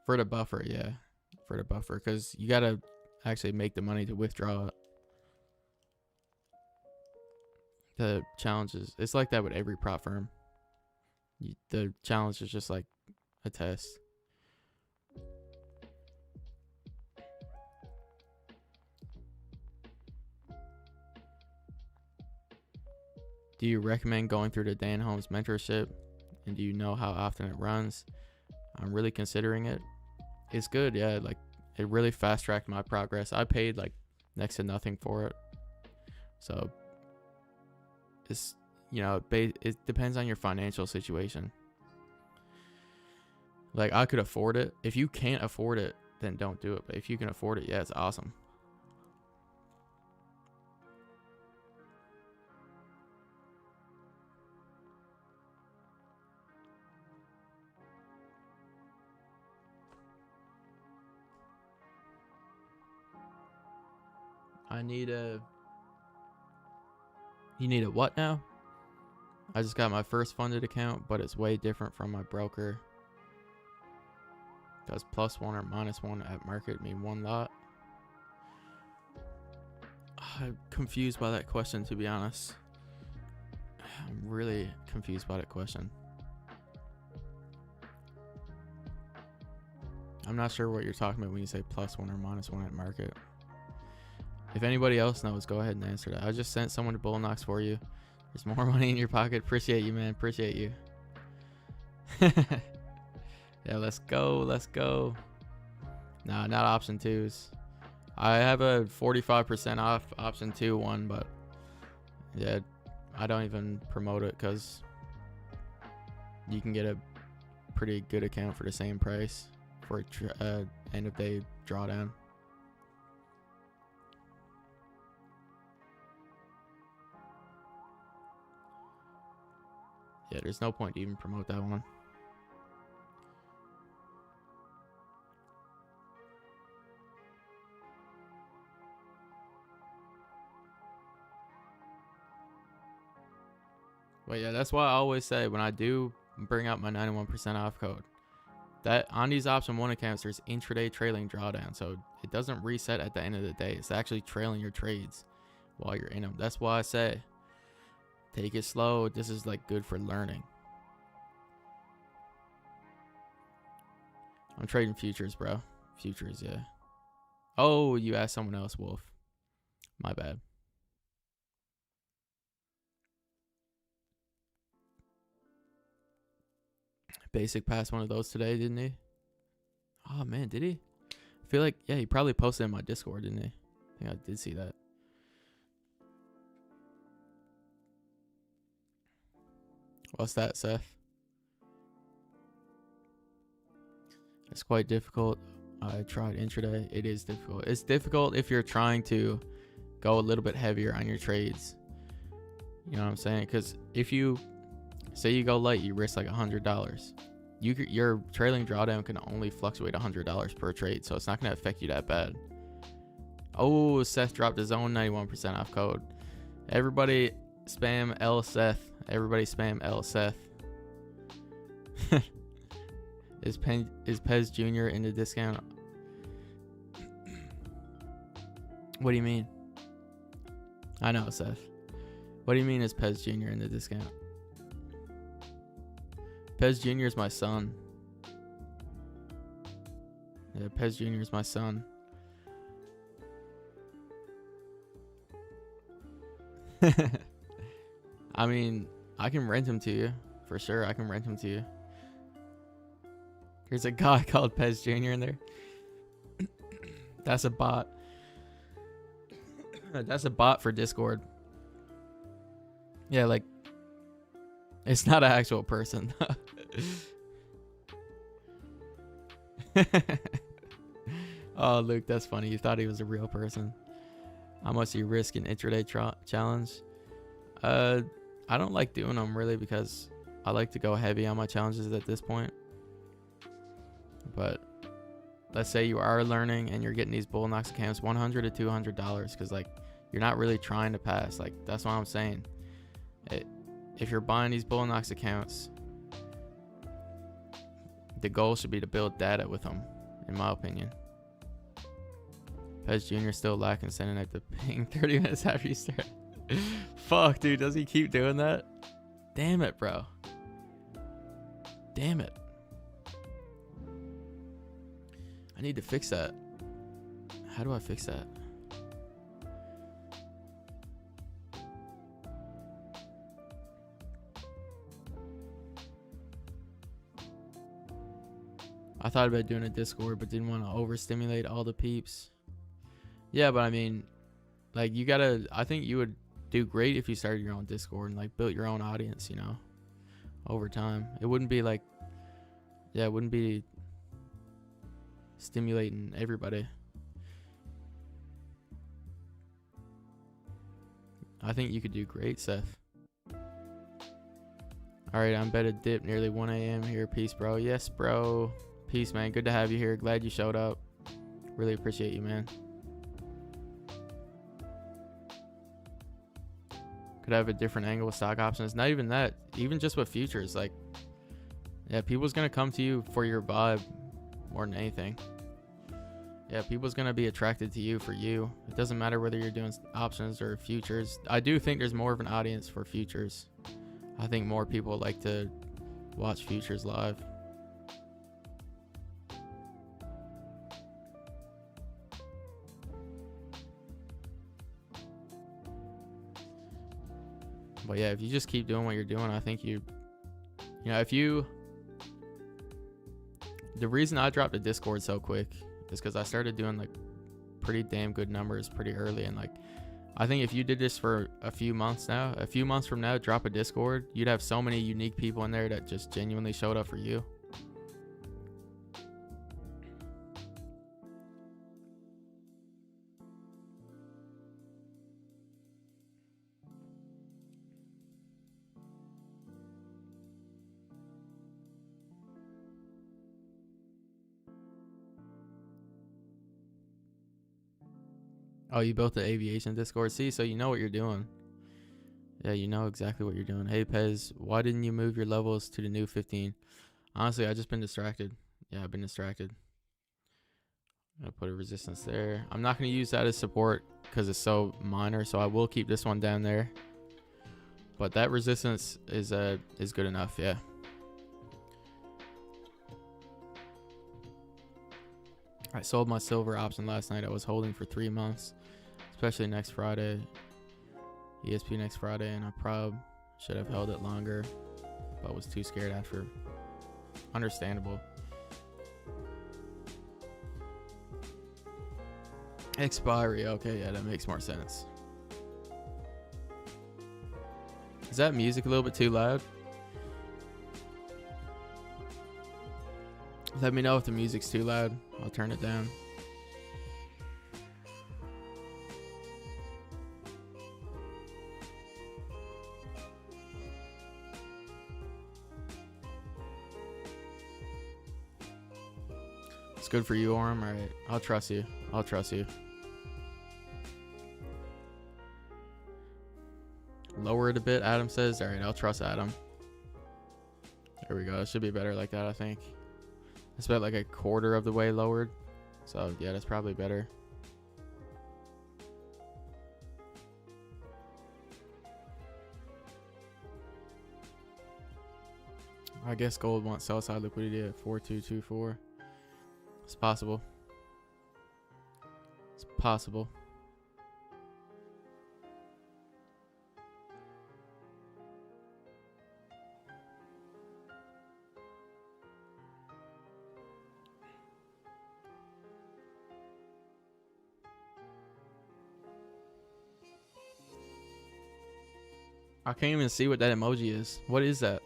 For the buffer, yeah. For the buffer, because you gotta actually make the money to withdraw it. The challenges, it's like that with every prop firm. The challenge is just like a test. Do you recommend going through the Dan Holmes mentorship? And do you know how often it runs? I'm really considering it. It's good, yeah. Like, it really fast tracked my progress. I paid like next to nothing for it. So it's, you know, it depends on your financial situation. Like, I could afford it. If you can't afford it, then don't do it. But if you can afford it, yeah, it's awesome. I need a... You need a what now? I just got my first funded account, but it's way different from my broker. Does +1 or -1 at market mean one lot? I'm confused by that question, to be honest. I'm really confused by that question. I'm not sure what you're talking about when you say +1 or -1 at market. If anybody else knows, go ahead and answer that. I just sent someone to Bullnox for you. There's more money in your pocket. Appreciate you, man. Appreciate you. Yeah, let's go. Let's go. Nah, not option 2s. I have a 45% off option 2 one, but yeah, I don't even promote it because you can get a pretty good account for the same price for end of day drawdown. Yeah, there's no point to even promote that one. But yeah, that's why I always say when I do bring out my 91% off code, that on these option 1 accounts, there's intraday trailing drawdown. So it doesn't reset at the end of the day. It's actually trailing your trades while you're in them. That's why I say take it slow. This is like good for learning. I'm trading futures, bro. Futures, yeah. Oh, you asked someone else, Wolf. My bad. Basic passed one of those today, didn't he? Oh man, did he? I feel like, yeah, he probably posted in my Discord, didn't he? I think I did see that. What's that, Seth? It's quite difficult. I tried intraday. It is difficult. It's difficult if you're trying to go a little bit heavier on your trades. You know what I'm saying? Because if you say you go light, you risk like $100. Your trailing drawdown can only fluctuate $100 per trade, so it's not going to affect you that bad. Oh, Seth dropped his own 91% off code. Everybody spam L Seth. Everybody spam L Seth. Is Pez Jr. in the discount? What do you mean? I know, Seth. What do you mean is Pez Jr. in the discount? Pez Jr. is my son. Yeah, Pez Jr. is my son. I mean, I can rent him to you. For sure, I can rent him to you. There's a guy called Pez Jr. in there. That's a bot. That's a bot for Discord. Yeah, like, it's not an actual person. Oh, Luke, that's funny. You thought he was a real person. How much do you risk in intraday challenge? I don't like doing them really because I like to go heavy on my challenges at this point. But let's say you are learning and you're getting these Bull Knox accounts, $100 to $200, because like you're not really trying to pass. Like that's what I'm saying. If you're buying these Bull Knox accounts, the goal should be to build data with them, in my opinion. Pez Jr. still lacking sending out the ping 30 minutes after you start. Fuck, dude, does he keep doing that? Damn it, bro. Damn it. I need to fix that. How do I fix that? I thought about doing a Discord, but didn't want to overstimulate all the peeps. Yeah, but I mean, like, you gotta, I think you would do great if you started your own Discord and like built your own audience, you know, over time. It wouldn't be like, yeah, it wouldn't be stimulating everybody. I think you could do great, Seth. Alright, I'm about to dip nearly 1 a.m. here. Peace, bro. Yes, bro. Peace, man. Good to have you here. Glad you showed up. Really appreciate you, man. Could have a different angle with stock options. Not even that. Even just with futures. Like, yeah, people's going to come to you for your vibe more than anything. Yeah, people's going to be attracted to you for you. It doesn't matter whether you're doing options or futures. I do think there's more of an audience for futures. I think more people like to watch futures live. But yeah, if you just keep doing what you're doing, I think you know, if you, the reason I dropped the Discord so quick is because I started doing like pretty damn good numbers pretty early. And like, I think if you did this for a few months from now, drop a Discord, you'd have so many unique people in there that just genuinely showed up for you. Oh, you built the aviation Discord? See, so you know what you're doing. Yeah, you know exactly what you're doing. Hey, Pez, why didn't you move your levels to the new 15? Honestly, I just been distracted. Yeah, I've been distracted. I'm going to put a resistance there. I'm not going to use that as support because it's so minor, so I will keep this one down there. But that resistance is good enough, yeah. I sold my silver option last night. I was holding for 3 months, especially next Friday, ESP next Friday, and I probably should have held it longer, but was too scared after Understandable. Expiry. Okay, yeah, that makes more sense. Is that music a little bit too loud? Let me know if the music's too loud. I'll turn it down. It's good for you, Orm. All right, I'll trust you. I'll trust you. Lower it a bit, Adam says. All right, I'll trust Adam. There we go. It should be better like that, I think. It's about like a quarter of the way lowered. So, yeah, that's probably better. I guess gold wants sell side liquidity at 4224. It's possible. It's possible. I can't even see what that emoji is. What is that?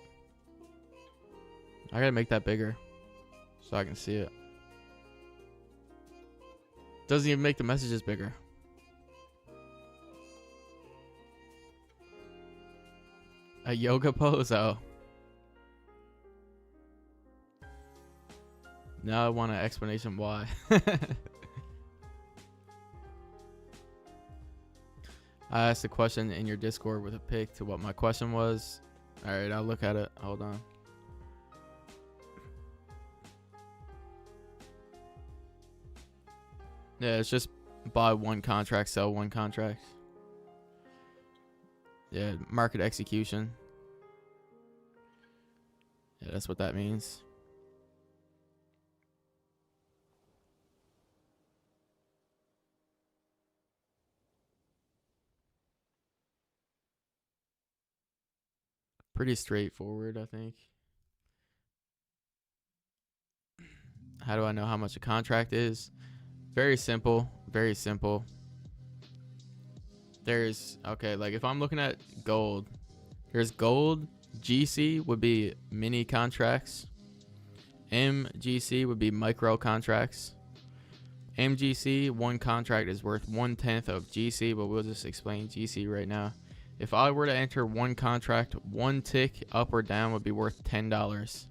I gotta make that bigger so I can see it. Doesn't even make the messages bigger. A yoga pose? Oh. Now I want an explanation why. I asked a question in your Discord with a pic to what my question was. Alright, I'll look at it. Hold on. Yeah, it's just buy one contract, sell one contract. Yeah, market execution. Yeah, that's what that means. Pretty straightforward, I think. How do I know how much a contract is? Very simple. Very simple. There's, okay, like if I'm looking at gold, there's gold. GC would be mini contracts. MGC would be micro contracts. MGC, one contract is worth 1/10 of GC, but we'll just explain GC right now. If I were to enter one contract, one tick up or down would be worth $10.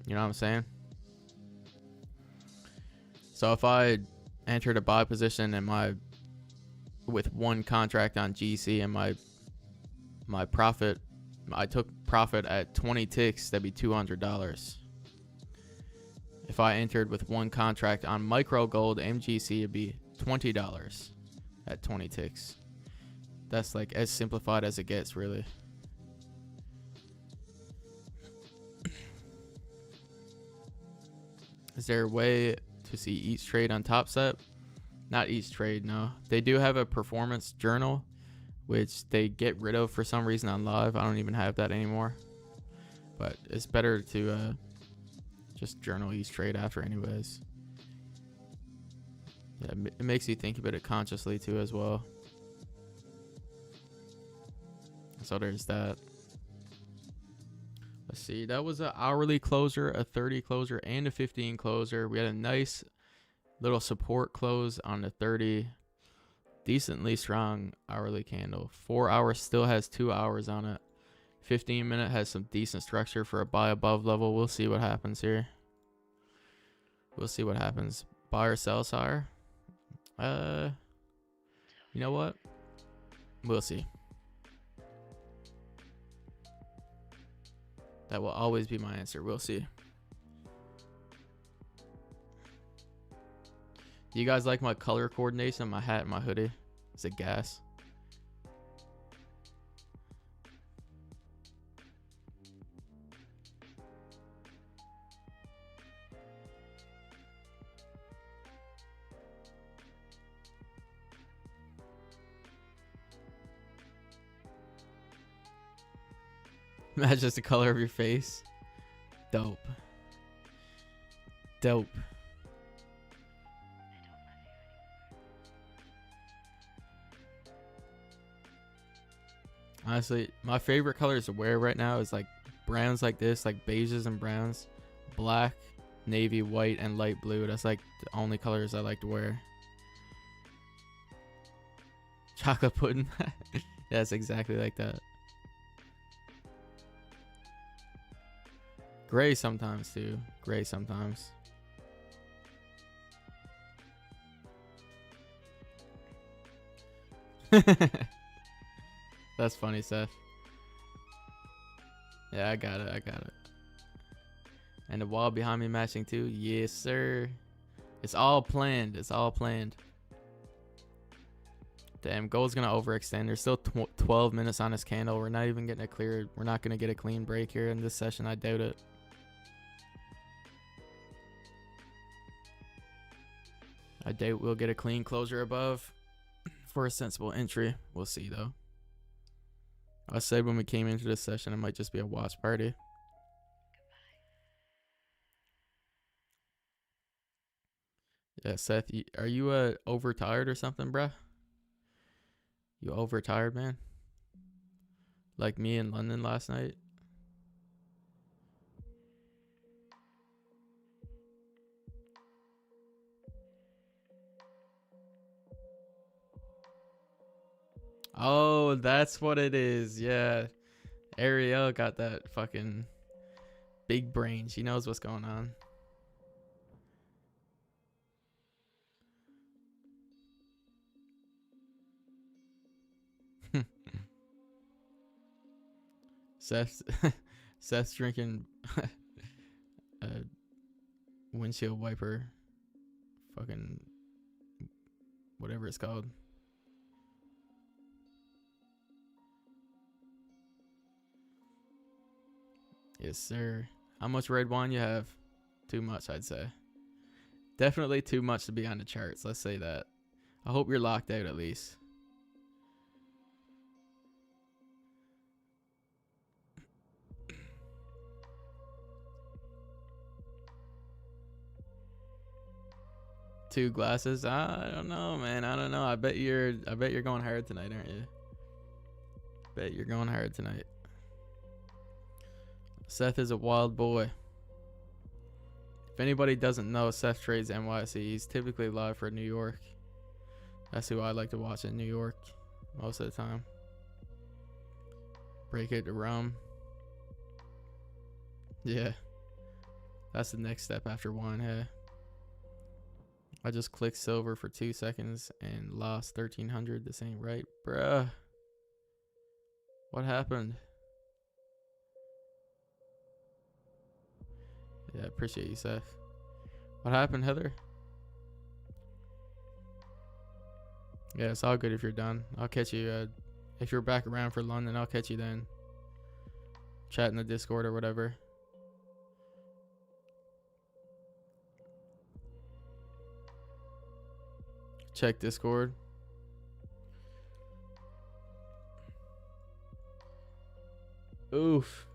You know what I'm saying? So if I entered a buy position and with one contract on GC and my profit, I took profit at 20 ticks, that'd be $200. If I entered with one contract on micro gold MGC, it'd be $20 at 20 ticks. That's like as simplified as it gets, really. Is there a way to see each trade on Top Step? Not each trade, no. They do have a performance journal, which they get rid of for some reason on live. I don't even have that anymore. But it's better to just journal each trade after anyways. Yeah, it makes you think about it consciously too as well. So there's that. Let's see. That was an hourly closer, a 30 closer, and a 15 closer. We had a nice little support close on the 30. Decently strong hourly candle. 4 hours still has 2 hours on it. 15-minute has some decent structure for a buy above level. We'll see what happens here. We'll see what happens. Buy or sell, sire? You know what? We'll see. That will always be my answer. We'll see. Do you guys like my color coordination, my hat and my hoodie? Is it gas? Match just the color of your face. Dope. Dope. Honestly, my favorite colors to wear right now is like browns like this, like beiges and browns, black, navy, white, and light blue. That's like the only colors I like to wear. Chocolate pudding. Yeah, it's exactly like that. Gray sometimes too. Gray sometimes. That's funny, Seth. Yeah, I got it. I got it. And the wall behind me matching too. Yes, sir. It's all planned. It's all planned. Damn, Gold's gonna overextend. There's still 12 minutes on this candle. We're not even getting it cleared. We're not gonna get a clean break here in this session. I doubt it. I doubt we'll get a clean closure above for a sensible entry. We'll see though. I said when we came into this session, it might just be a watch party. Yeah, Seth, are you overtired or something, bruh? You overtired, man? Like me in London last night? Oh, that's what it is. Yeah. Ariel got that fucking big brain. She knows what's going on. Seth's drinking a windshield wiper, fucking whatever it's called. Yes, sir. How much red wine you have? Too much, I'd say. Definitely too much to be on the charts. Let's say that. I hope you're locked out at least. Two glasses? I don't know, man. I don't know. I bet you're going hard tonight, aren't you? Bet you're going hard tonight. Seth is a wild boy. If anybody doesn't know, Seth trades NYC. He's typically live for New York. That's who I like to watch in New York most of the time. Break it to Rome. Yeah. That's the next step after wine, hey. I just clicked silver for 2 seconds and lost 1,300. This ain't right, bruh. What happened? Yeah, appreciate you, Seth. What happened, Heather? Yeah, it's all good if you're done. I'll catch you. If you're back around for London, I'll catch you then. Chat in the Discord or whatever. Check Discord. Oof.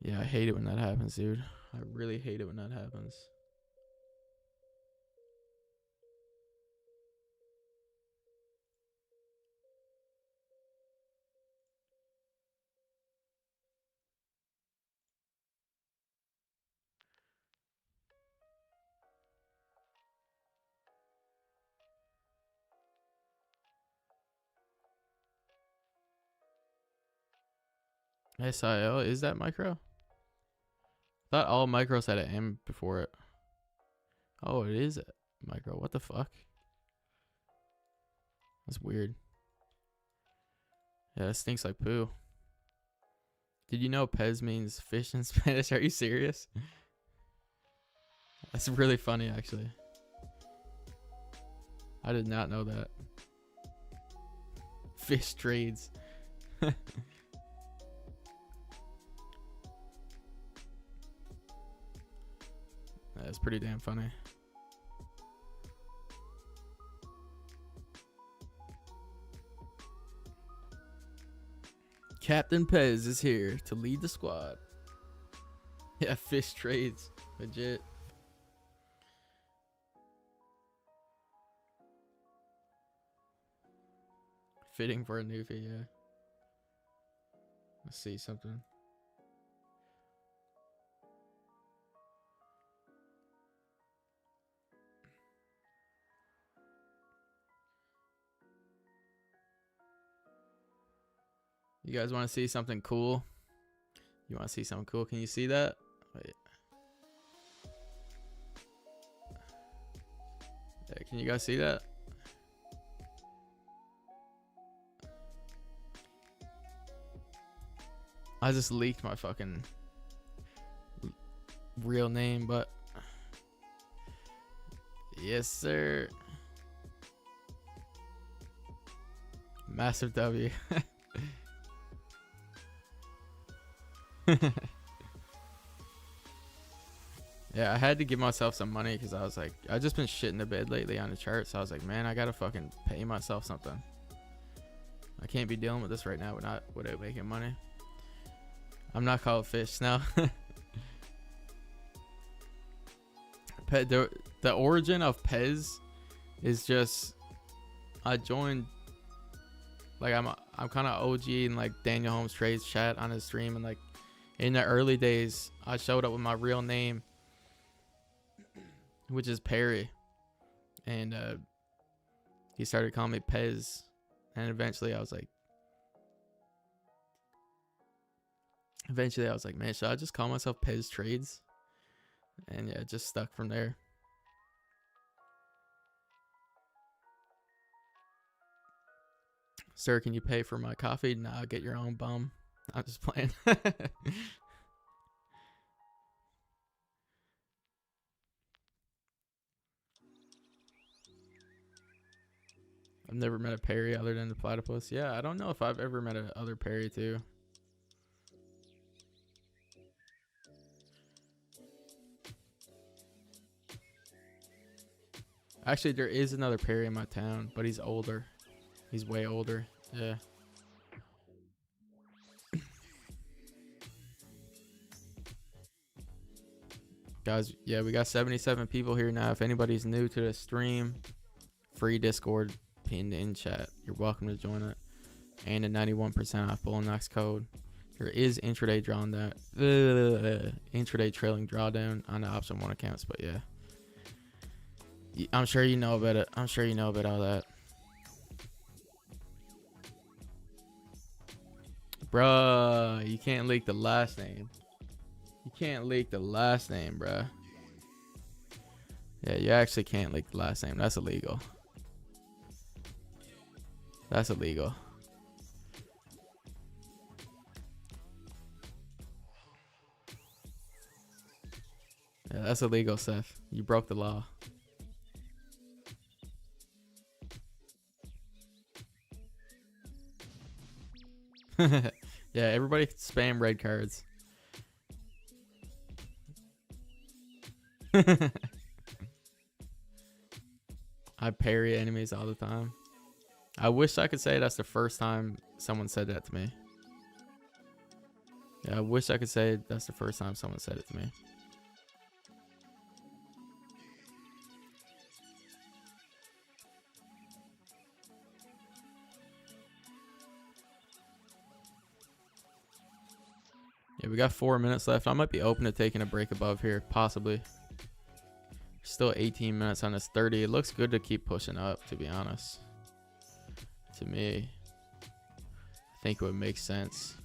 Yeah, I hate it when that happens, dude. I really hate it when that happens. SIL, is that micro? I thought all micros had an M before it. Oh, it is a micro. What the fuck? That's weird. Yeah, it stinks like poo. Did you know Pez means fish in Spanish? Are you serious? That's really funny, actually. I did not know that. Fish trades. That's pretty damn funny. Captain Pez is here to lead the squad. Yeah, fish trades. Legit. Fitting for a newbie, yeah. Let's see something. You guys want to see something cool? You want to see something cool? Can you see that? Wait. Yeah, can you guys see that? I just leaked my fucking real name, but yes, sir. Massive W. Yeah, I had to give myself some money because I was like, I just been shitting the bed lately on the chart, so I was like, man, I gotta fucking pay myself something. I can't be dealing with this right now without making money. I'm not called Fish now. The origin of Pez is just I joined, like, I'm kind of OG in like Daniel Holmes Trades chat on his stream, and like in the early days I showed up with my real name, which is Perry, and he started calling me Pez, and eventually I was like, man, should I just call myself Pez Trades? And yeah, it just stuck from there. Sir, can you pay for my coffee? Nah, get your own bum. I'm just playing. I've never met a Perry other than the platypus. Yeah, I don't know if I've ever met a other Perry too. Actually, there is another Perry in my town, but he's older. He's way older. Yeah. Guys, yeah, we got 77 people here now. If anybody's new to the stream, free Discord pinned in chat. You're welcome to join it. And a 91% off Bullnox code. There is intraday drawdown, intraday trailing drawdown on the option 1 accounts, but yeah. I'm sure you know about it. I'm sure you know about all that. Bruh, you can't leak the last name. You can't leak the last name, bruh. Yeah, you actually can't leak the last name. That's illegal. That's illegal. Yeah, that's illegal, Seth. You broke the law. Yeah, everybody spam red cards. I parry enemies all the time. I wish I could say that's the first time someone said that to me. Yeah, I wish I could say that's the first time someone said it to me. Yeah, we got 4 minutes left. I might be open to taking a break above here, possibly. Still 18 minutes on this 30. It looks good to keep pushing up, to be honest. To me, I think it would make sense.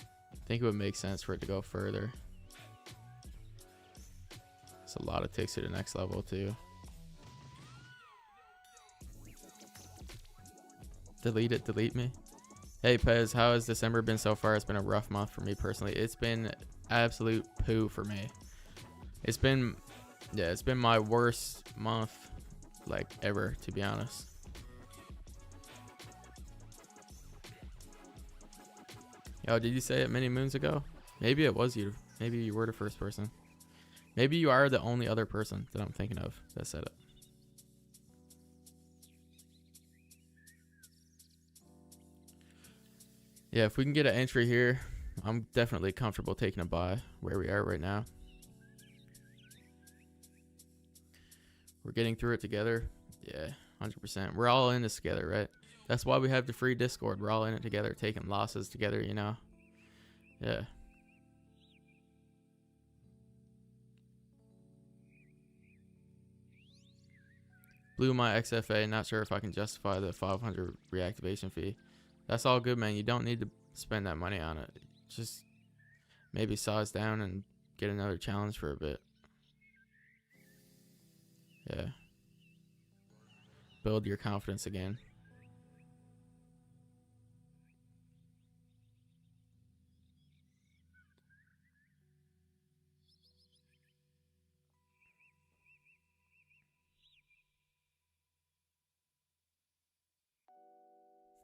I think it would make sense for it to go further. It's a lot of ticks to the next level, too. Delete it, delete me. Hey Pez, how has December been so far? It's been a rough month for me personally. It's been absolute poo for me. It's been my worst month like ever, to be honest. Yo, did you say it many moons ago? Maybe it was you. Maybe you were the first person. Maybe you are the only other person that I'm thinking of that said it. Yeah, if we can get an entry here, I'm definitely comfortable taking a buy where we are right now. We're getting through it together. Yeah, 100%. We're all in this together, right? That's why we have the free Discord. We're all in it together, taking losses together, you know? Yeah. Blew my XFA. Not sure if I can justify the 500 reactivation fee. That's all good, man. You don't need to spend that money on it. Just maybe size down and get another challenge for a bit. Yeah. Build your confidence again.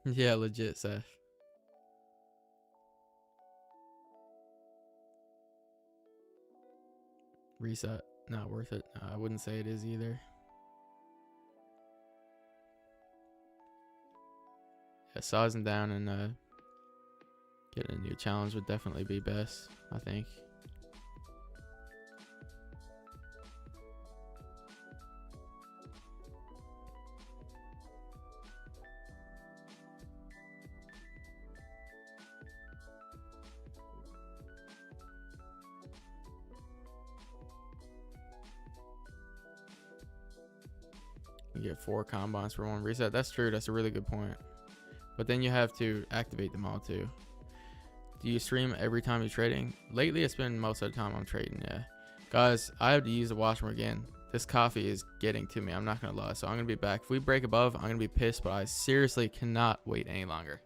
Yeah, legit, Seth. Reset. Not worth it. I wouldn't say it is either. Yeah, sizing down and getting a new challenge would definitely be best, I think. You get 4 combines for 1 reset. That's true. That's a really good point. But then you have to activate them all too. Do you stream every time you're trading? Lately, it's been most of the time I'm trading, yeah. Guys, I have to use the washroom again. This coffee is getting to me. I'm not going to lie. So I'm going to be back. If we break above, I'm going to be pissed. But I seriously cannot wait any longer.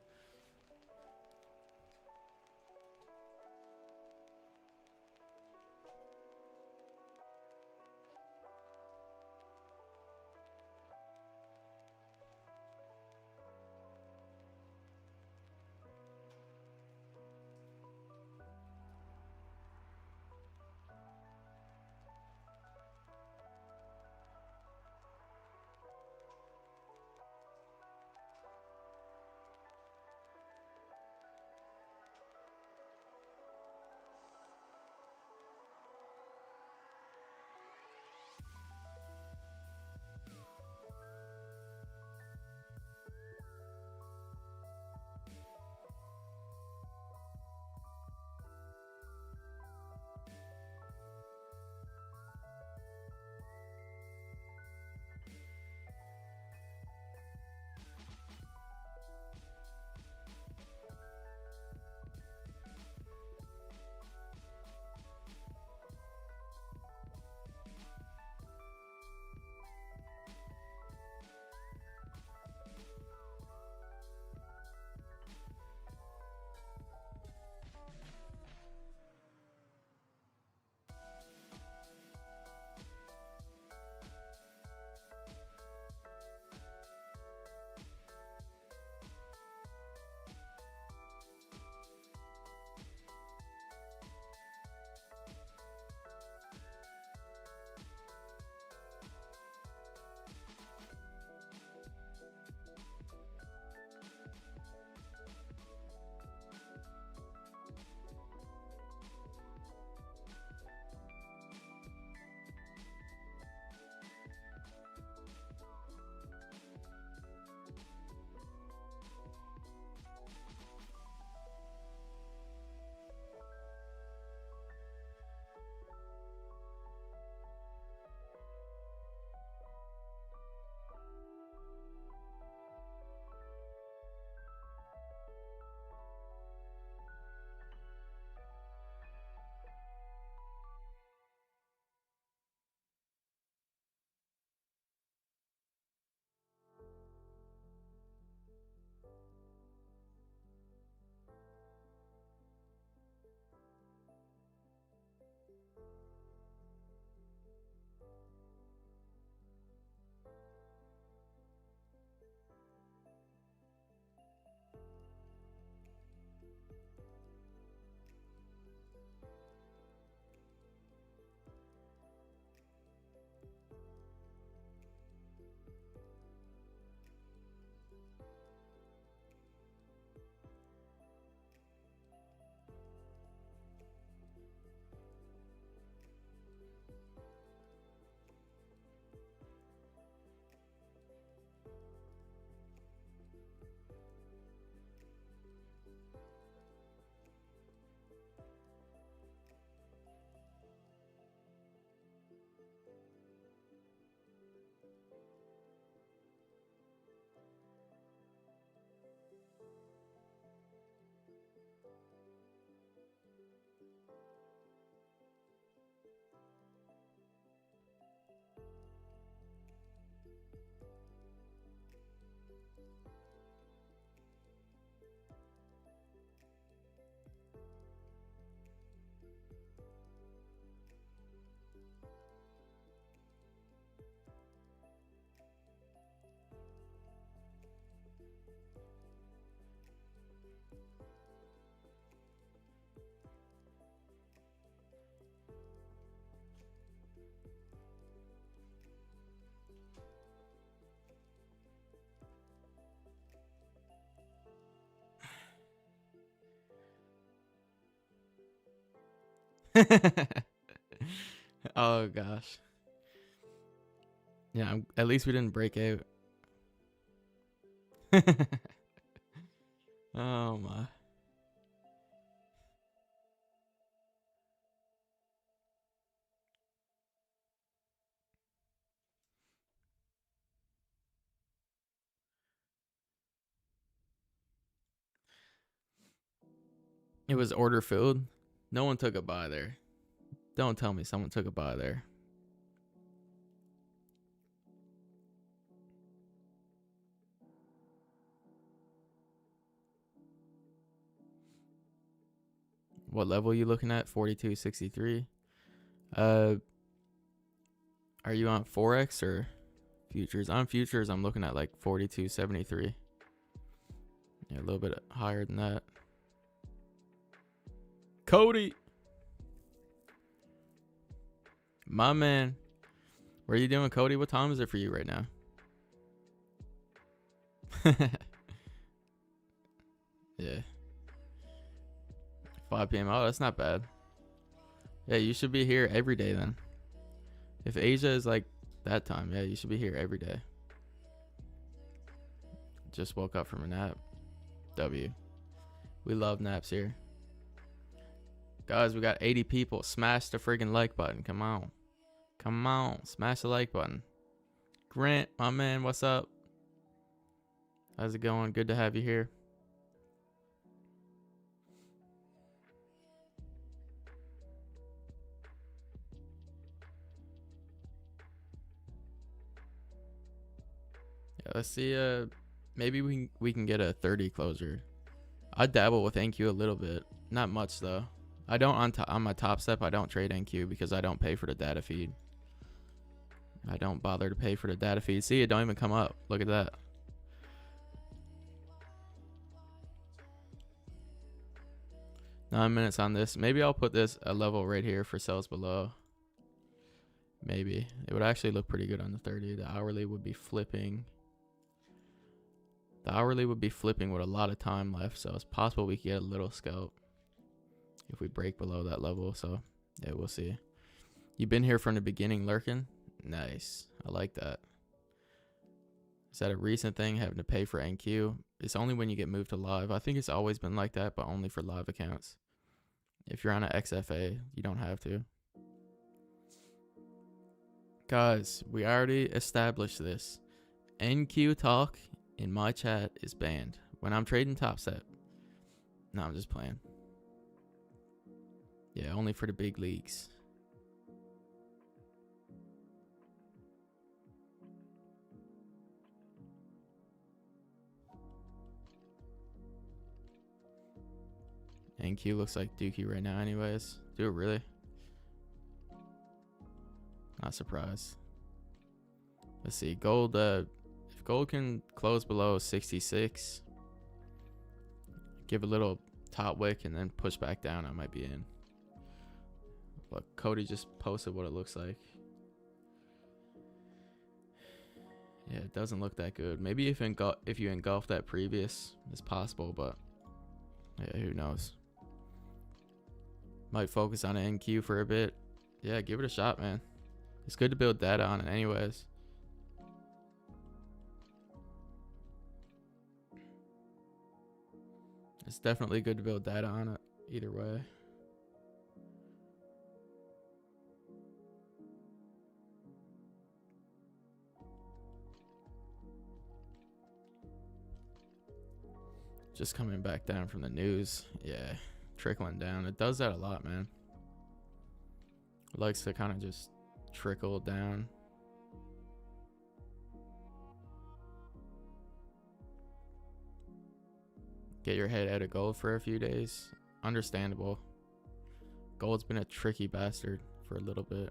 Oh gosh. Yeah, at least we didn't break out. Oh my. It was order filled. No one took a buy there. Don't tell me someone took a buy there. What level are you looking at? 4263. Are you on Forex or futures? On futures, I'm looking at like 4273. Yeah, a little bit higher than that. Cody, my man, what are you doing, Cody? What time is it for you right now? Yeah, 5 p.m. Oh, that's not bad. Yeah, you should be here every day then. If Asia is like that time, yeah, you should be here every day. Just woke up from a nap. W. We love naps here. Guys, we got 80 people. Smash the friggin' like button. Come on. Come on. Smash the like button. Grant, my man, what's up? How's it going? Good to have you here. Yeah, let's see. Maybe we can get a 30 closer. I dabble with NQ a little bit, not much though. I don't on my top step. I don't trade NQ because I don't pay for the data feed. I don't bother to pay for the data feed. See, it don't even come up. Look at that. Nine minutes on this. Maybe I'll put this a level right here for sells below. Maybe it would actually look pretty good on the 30. The hourly would be flipping. The hourly would be flipping with a lot of time left, so it's possible we could get a little scalp if we break below that level. So yeah, we'll see. You've been here from the beginning lurking? Nice. I like that. Is that a recent thing, having to pay for NQ? It's only when you get moved to live. I think it's always been like that, but only for live accounts. If you're on an XFA, you don't have to. Guys, we already established this. NQ talk in my chat is banned when I'm trading top step. No, I'm just playing. Yeah, only for the big leagues. NQ looks like Dookie right now anyways. Do it really? Not surprised. Let's see. Gold, if gold can close below 66, give a little top wick and then push back down, I might be in. Look, Cody just posted what it looks like. Yeah, it doesn't look that good. Maybe if you engulf that previous, it's possible, but yeah, who knows. Might focus on an NQ for a bit. Yeah, give it a shot, man. It's good to build data on it anyways. It's definitely good to build data on it either way. Just coming back down from the news. Yeah, trickling down. It does that a lot, man. It likes to kind of just trickle down. Get your head out of gold for a few days. Understandable. Gold's been a tricky bastard for a little bit.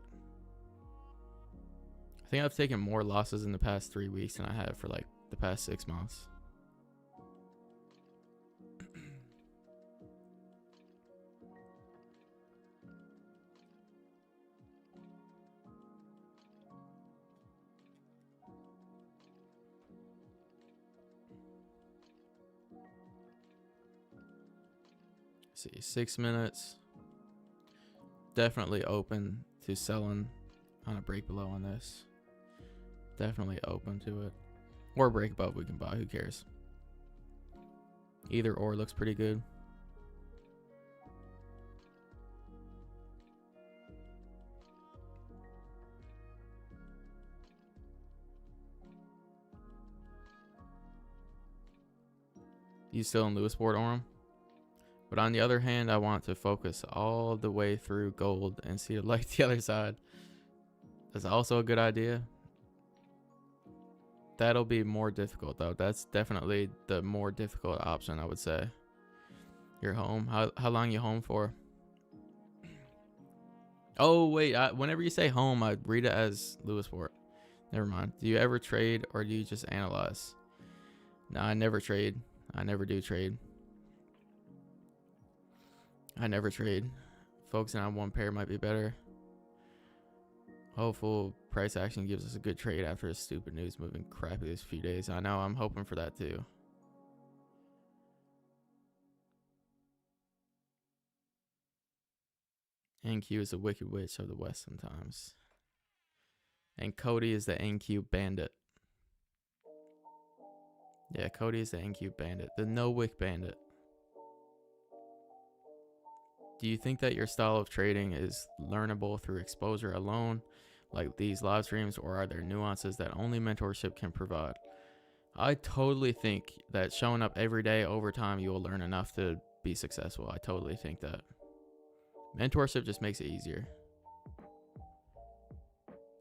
I think I've taken more losses in the past 3 weeks than I have for like the past 6 months. see, 6 minutes. Definitely open to selling on a break below on this. Definitely open to it. Or break above, we can buy. Who cares? Either or looks pretty good. You still in Lewisport, Orem? But on the other hand, I want to focus all the way through gold and see the light the other side. That's also a good idea. That'll be more difficult though. That's definitely the more difficult option, I would say. You're home. How long you home for? Oh wait, whenever you say home, I read it as Lewisport. Never mind. Do you ever trade or do you just analyze? No, I never trade. I never do trade. I never trade. Focusing on one pair might be better. Hopeful price action gives us a good trade after a stupid news moving crappy this few days. I know, I'm hoping for that too. NQ is a wicked witch of the west sometimes. And Cody is the NQ bandit. Yeah, Cody is the NQ bandit. The no wick bandit. Do you think that your style of trading is learnable through exposure alone, like these live streams, or are there nuances that only mentorship can provide? I totally think that showing up every day over time, you will learn enough to be successful. I totally think that. Mentorship just makes it easier.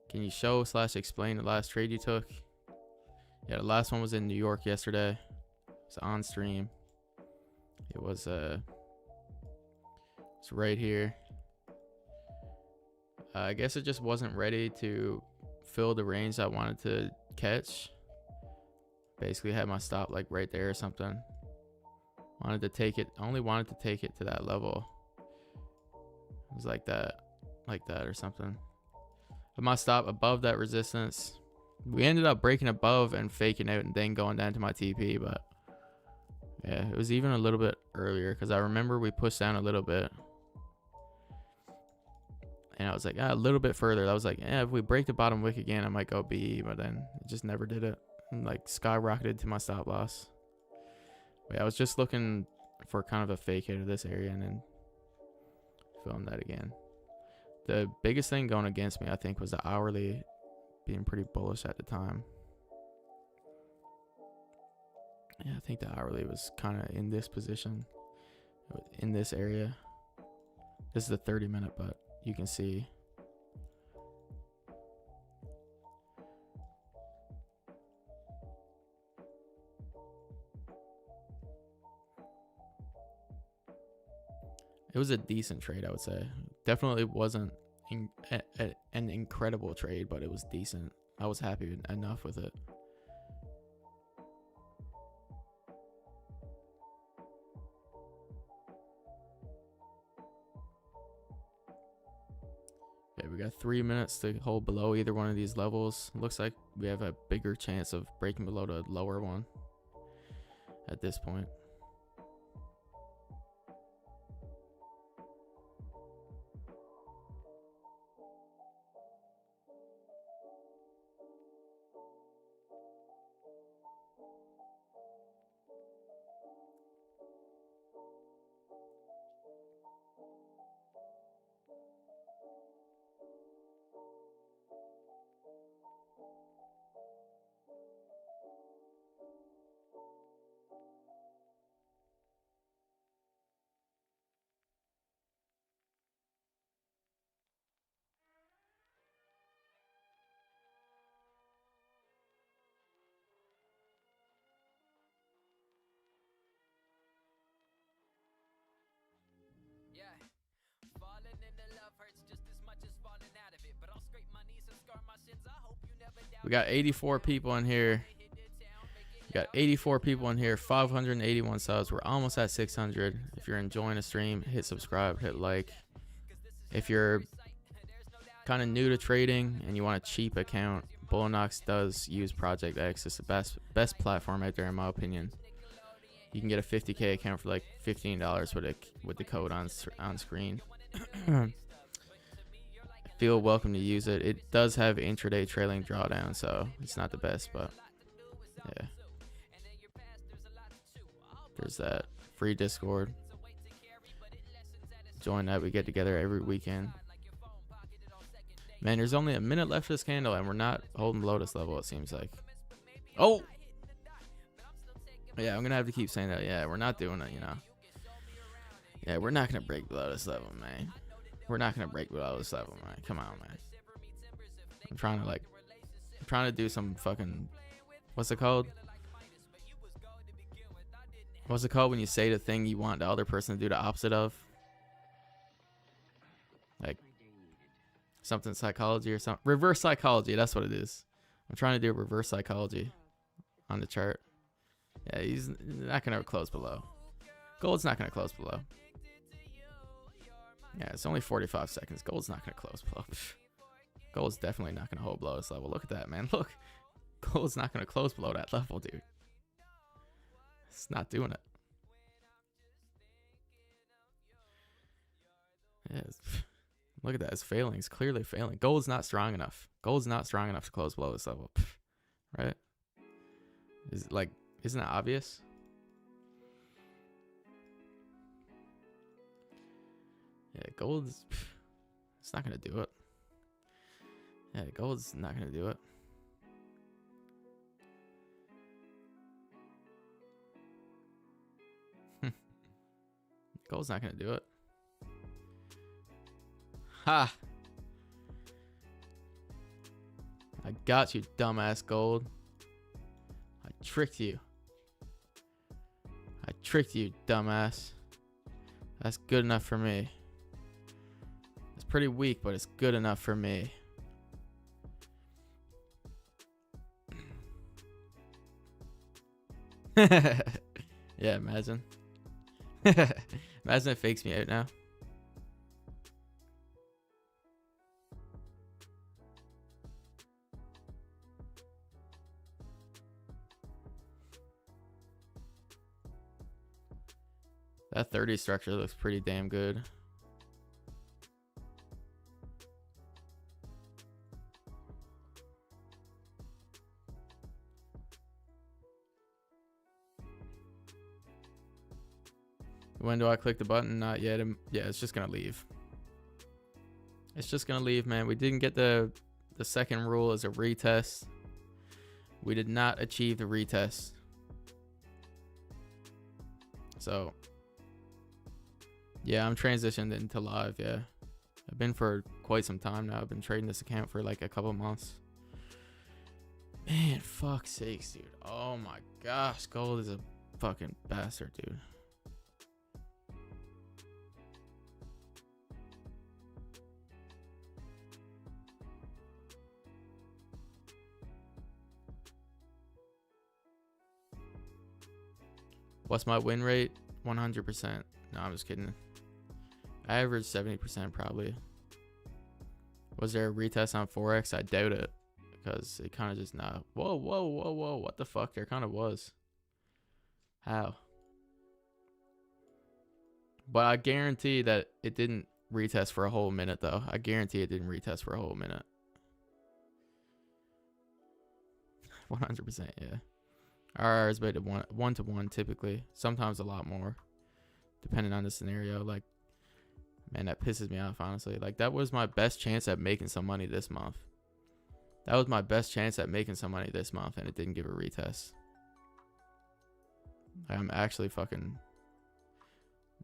Can you show / explain the last trade you took? Yeah, the last one was in New York yesterday. It's on stream. It was it's right here. I guess it just wasn't ready to fill the range I wanted to catch. Basically had my stop like right there or something. Wanted to take it, only wanted to take it to that level. It was like that or something. But my stop above that resistance. We ended up breaking above and faking out and then going down to my TP, but yeah, it was even a little bit earlier because I remember we pushed down a little bit. And I was like, a little bit further. I was like, if we break the bottom wick again, I might go BE, but then it just never did it. And like skyrocketed to my stop loss. But yeah, I was just looking for kind of a fake hit of this area and then film that again. The biggest thing going against me, I think, was the hourly being pretty bullish at the time. Yeah, I think the hourly was kind of in this position, in this area. This is the 30-minute, but you can see. It was a decent trade, I would say. Definitely wasn't an incredible trade, but it was decent. I was happy enough with it. Okay, we got 3 minutes to hold below either one of these levels. Looks like we have a bigger chance of breaking below the lower one at this point. We got 84 people in here. We got 84 people in here. 581 subs. We're almost at 600. If you're enjoying the stream, hit subscribe, hit like. If you're kind of new to trading and you want a cheap account, Bullinox does use Project X. It's the best platform out there in my opinion. You can get a 50K account for like $15 with the code on screen. Feel welcome to use it. It does have intraday trailing drawdown, so it's not the best, but yeah. There's that. Free Discord. Join that. We get together every weekend. Man, there's only a minute left of this candle, and we're not holding Lotus level, it seems like. Oh! Yeah, I'm going to have to keep saying that. Yeah, we're not doing it, you know. Yeah, we're not going to break the Lotus level, man. We're not going to break the Lotus level, man. Come on, man. I'm trying to do some fucking... What's it called? What's it called when you say the thing you want the other person to do the opposite of? Like... something psychology or something. Reverse psychology, that's what it is. I'm trying to do reverse psychology on the chart. Yeah, he's not going to close below. Gold's not going to close below. Yeah, it's only 45 seconds. Gold's not going to close below. Gold's definitely not going to hold below this level. Look at that, man. Look. Gold's not going to close below that level, dude. It's not doing it. Yeah, look at that. It's failing. It's clearly failing. Gold's not strong enough. Gold's not strong enough to close below this level. Right? Isn't that obvious? Yeah, gold's... it's not going to do it. Yeah, gold's not going to do it. Gold's not going to do it. Ha! I got you, dumbass Gold. I tricked you. I tricked you, dumbass. That's good enough for me. It's pretty weak, but it's good enough for me. Yeah, imagine. Imagine it fakes me out now. That 30 structure looks pretty damn good. When do I click the button? Not yet. Yeah, it's just gonna leave. It's just gonna leave, man. We didn't get the second rule as a retest. We did not achieve the retest. So yeah, I'm transitioned into live. Yeah, I've been for quite some time now. I've been trading this account for like a couple months. Man, fuck's sakes, dude. Oh my gosh, Gold is a fucking bastard, dude. What's my win rate? 100%. No, I'm just kidding. I average 70% probably. Was there a retest on Forex? I doubt it. Because it kind of just not. Whoa. What the fuck? There kind of was. How? But I guarantee that it didn't retest for a whole minute, though. I guarantee it didn't retest for a whole minute. 100%, yeah. RR is about 1 to 1 typically. Sometimes a lot more. Depending on the scenario. Like, man, that pisses me off, honestly. Like, that was my best chance at making some money this month. That was my best chance at making some money this month, and it didn't give a retest. Like, I'm actually fucking...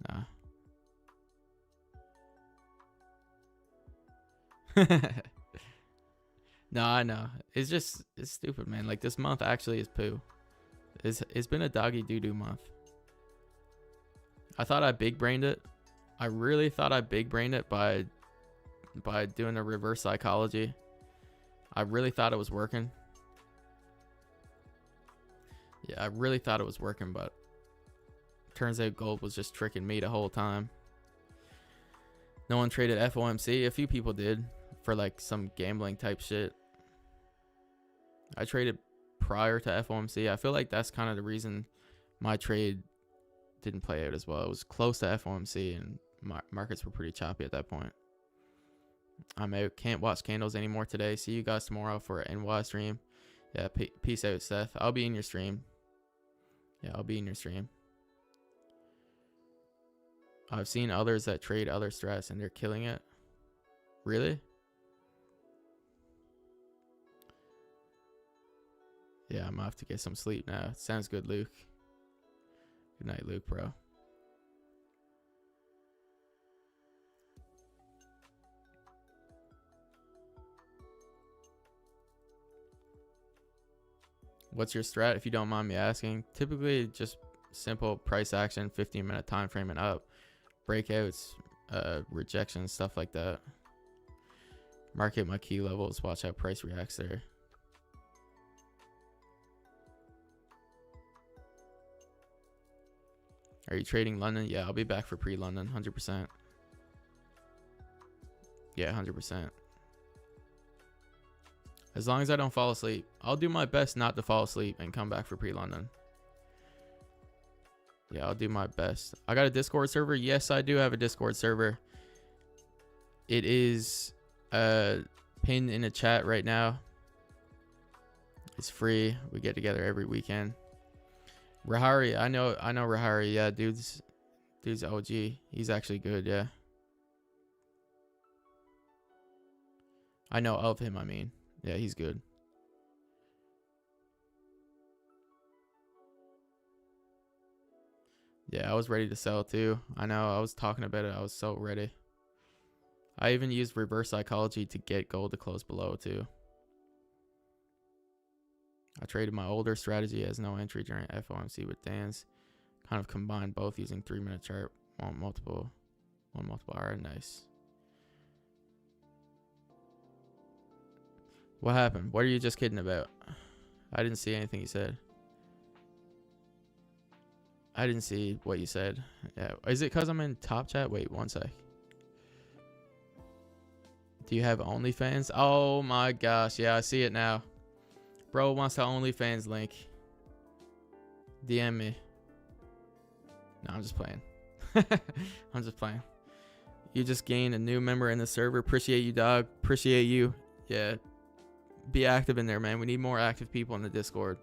Nah. No, I know. It's stupid, man. Like, this month actually is poo. It's been a doggy doo-doo month. I thought I big-brained it. I really thought I big-brained it by doing the reverse psychology. I really thought it was working. Yeah, I really thought it was working, but turns out Gold was just tricking me the whole time. No one traded FOMC. A few people did for like some gambling type shit. I traded prior to FOMC. I feel like that's kind of the reason my trade didn't play out as well. It was close to FOMC, and markets were pretty choppy at that point. I'm out. Can't watch candles anymore today. See you guys tomorrow for an NY stream. Yeah, peace out, Seth. I'll be in your stream. Yeah, I'll be in your stream. I've seen others that trade other strats and they're killing it. Really? Yeah, I'm gonna have to get some sleep now. Sounds good, Luke. Good night, Luke, bro. What's your strat, if you don't mind me asking? Typically, just simple price action, 15-minute time frame and up. Breakouts, rejections, stuff like that. Market my key levels. Watch how price reacts there. Are you trading London? Yeah, I'll be back for pre-London, 100%. Yeah, 100%. As long as I don't fall asleep. I'll do my best not to fall asleep and come back for pre-London. Yeah, I'll do my best. I got a Discord server. Yes, I do have a Discord server. It is pinned in the chat right now. It's free. We get together every weekend. Rahari, I know Rahari. Yeah, dude's OG. He's actually good. Yeah, I know of him. I mean, yeah, he's good. Yeah, I was ready to sell too. I know. I was talking about it. I was so ready. I even used reverse psychology to get gold to close below too. I traded my older strategy as no entry during FOMC with Dan's. Kind of combined both using 3-minute chart, one multiple R. Nice. What happened? What are you just kidding about? I didn't see anything you said. I didn't see what you said. Yeah. Is it because I'm in top chat? Wait, one sec. Do you have OnlyFans? Oh my gosh. Yeah, I see it now. Bro wants the OnlyFans link. DM me. No, I'm just playing. I'm just playing. You just gained a new member in the server. Appreciate you, dog. Appreciate you. Yeah. Be active in there, man. We need more active people in the Discord.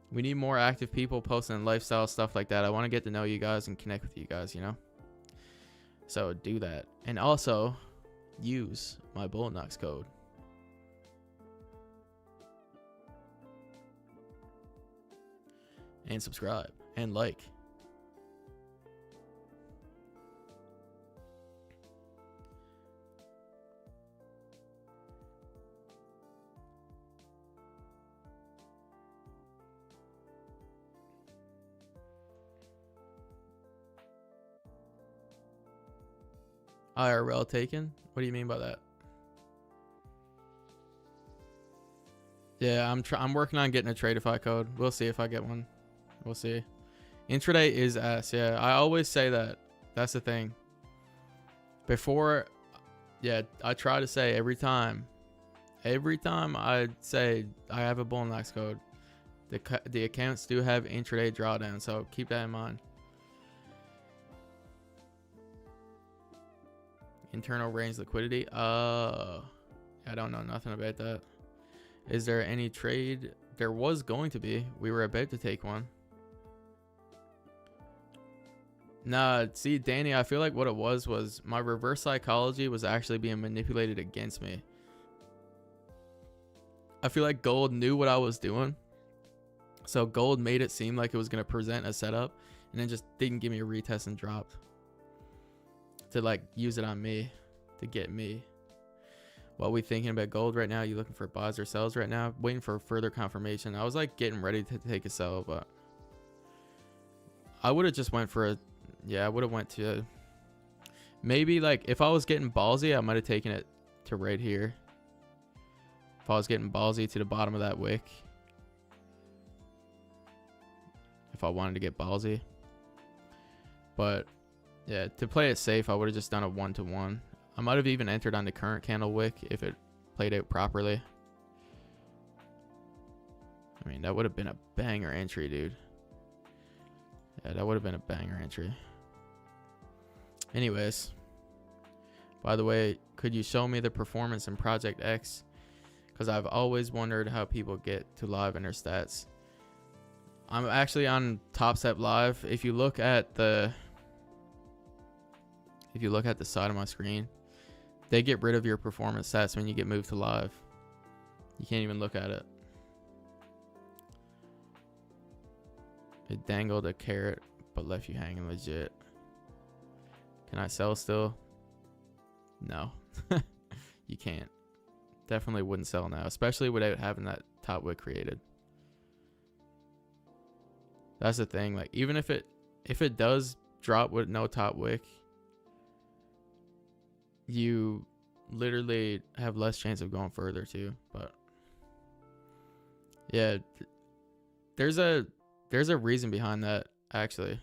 We need more active people posting lifestyle stuff like that. I want to get to know you guys and connect with you guys, you know? So do that. And also use my Bullnox code. And subscribe and like. IRL taken? What do you mean by that? Yeah, I'm working on getting a Tradeify code. We'll see if I get one. We'll see. Intraday is ass. Yeah, I always say that. That's the thing. Before, yeah, I try to say every time I say I have a Bullnox code, the accounts do have intraday drawdown, so keep that in mind. Internal range liquidity. I don't know nothing about that. Is there any trade? There was going to be. We were about to take one. Nah, see, Danny, I feel like what it was my reverse psychology was actually being manipulated against me. I feel like gold knew what I was doing. So gold made it seem like it was going to present a setup and then just didn't give me a retest and dropped. To like use it on me, to get me. What we thinking about gold right now? You looking for buys or sells right now? Waiting for further confirmation. I was like getting ready to take a sell, but I would have just went for a, yeah, I would have went to maybe like if I was getting ballsy, I might have taken it to right here. If I was getting ballsy to the bottom of that wick. If I wanted to get ballsy. But yeah, to play it safe, I would have just done a 1-to-1. I might have even entered on the current candle wick if it played out properly. I mean, that would have been a banger entry, dude. Yeah, that would have been a banger entry. Anyways, by the way, could you show me the performance in Project X? Because I've always wondered how people get to live in their stats. I'm actually on Top Step Live. If you look at the side of my screen, they get rid of your performance stats when you get moved to live. You can't even look at it. It dangled a carrot but left you hanging legit. Can I sell still? No. You can't. Definitely wouldn't sell now, especially without having that top wick created. That's the thing. Like, even if it does drop with no top wick, you literally have less chance of going further too. But yeah, there's a reason behind that. Actually,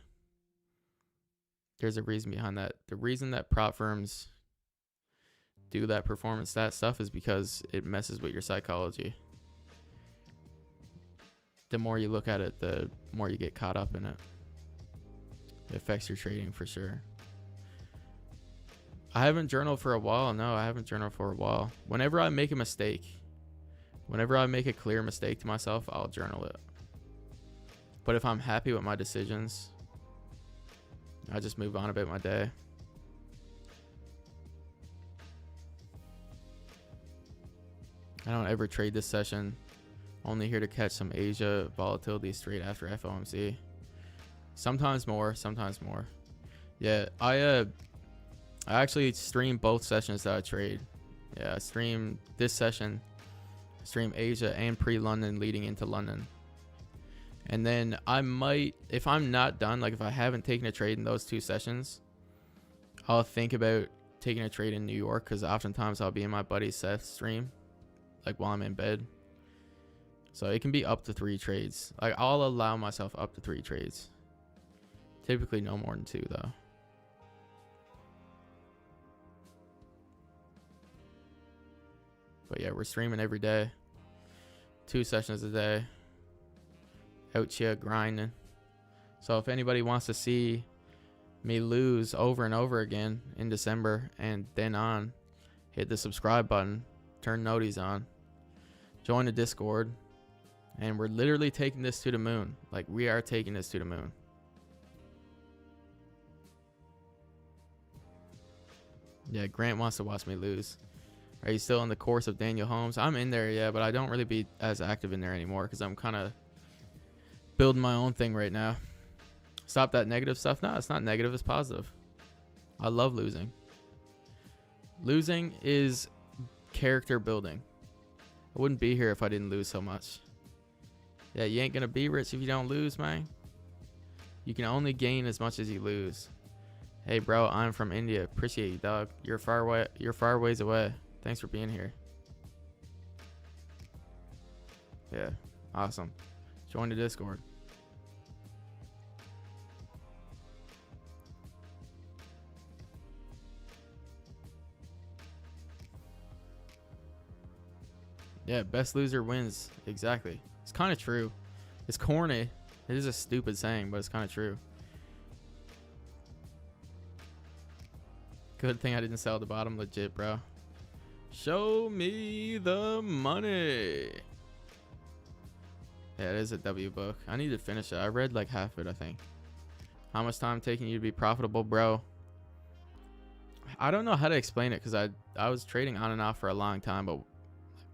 there's a reason behind that. The reason that prop firms do that performance stat stuff is because it messes with your psychology. The more you look at it, the more you get caught up in it. It affects your trading for sure. I haven't journaled for a while. No, I haven't journaled for a while. Whenever I make a mistake, whenever I make a clear mistake to myself, I'll journal it. But if I'm happy with my decisions, I just move on about my day. I don't ever trade this session. Only here to catch some Asia volatility straight after FOMC. Sometimes more, sometimes more. Yeah, I actually stream both sessions that I trade. Yeah, I stream this session, stream Asia and pre-London leading into London. And then I might, if I'm not done, like if I haven't taken a trade in those two sessions, I'll think about taking a trade in New York, because oftentimes I'll be in my buddy Seth's stream, like while I'm in bed. So it can be up to 3 trades. Like, I'll allow myself up to 3 trades. Typically no more than 2 though. But yeah, we're streaming every day. 2 sessions a day. Out here grinding. So if anybody wants to see me lose over and over again in December and then on, hit the subscribe button, turn noties on, join the Discord, and we're literally taking this to the moon. Like, we are taking this to the moon. Yeah, Grant wants to watch me lose. Are you still in the course of Daniel Holmes? I'm in there, yeah, but I don't really be as active in there anymore because I'm kind of building my own thing right now. Stop that negative stuff. No, it's not negative, it's positive. I love losing. Losing is character building. I wouldn't be here if I didn't lose so much. Yeah, you ain't gonna be rich if you don't lose, man. You can only gain as much as you lose. Hey bro, I'm from India. Appreciate you, dog. You're far ways away. Thanks for being here. Yeah, awesome. Join the Discord. Yeah, best loser wins. Exactly. It's kind of true. It's corny. It is a stupid saying, but it's kind of true. Good thing I didn't sell at the bottom. Legit, bro. Show me the money. Yeah, it is a W book. I need to finish it. I read like half of it, I think. How much time taking you to be profitable, bro? I don't know how to explain it because I was trading on and off for a long time, but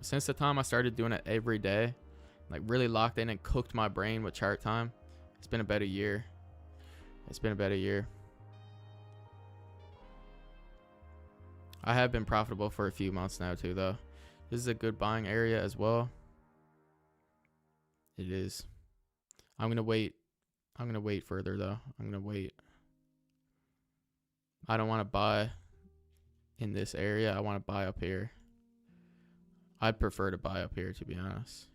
since the time I started doing it every day, like really locked in and cooked my brain with chart time, it's been about a year. It's been about a year. I have been profitable for a few months now too, though. This is a good buying area as well. It is. I'm gonna wait. I'm gonna wait further though. I'm gonna wait. I don't want to buy in this area. I want to buy up here. I'd prefer to buy up here, to be honest.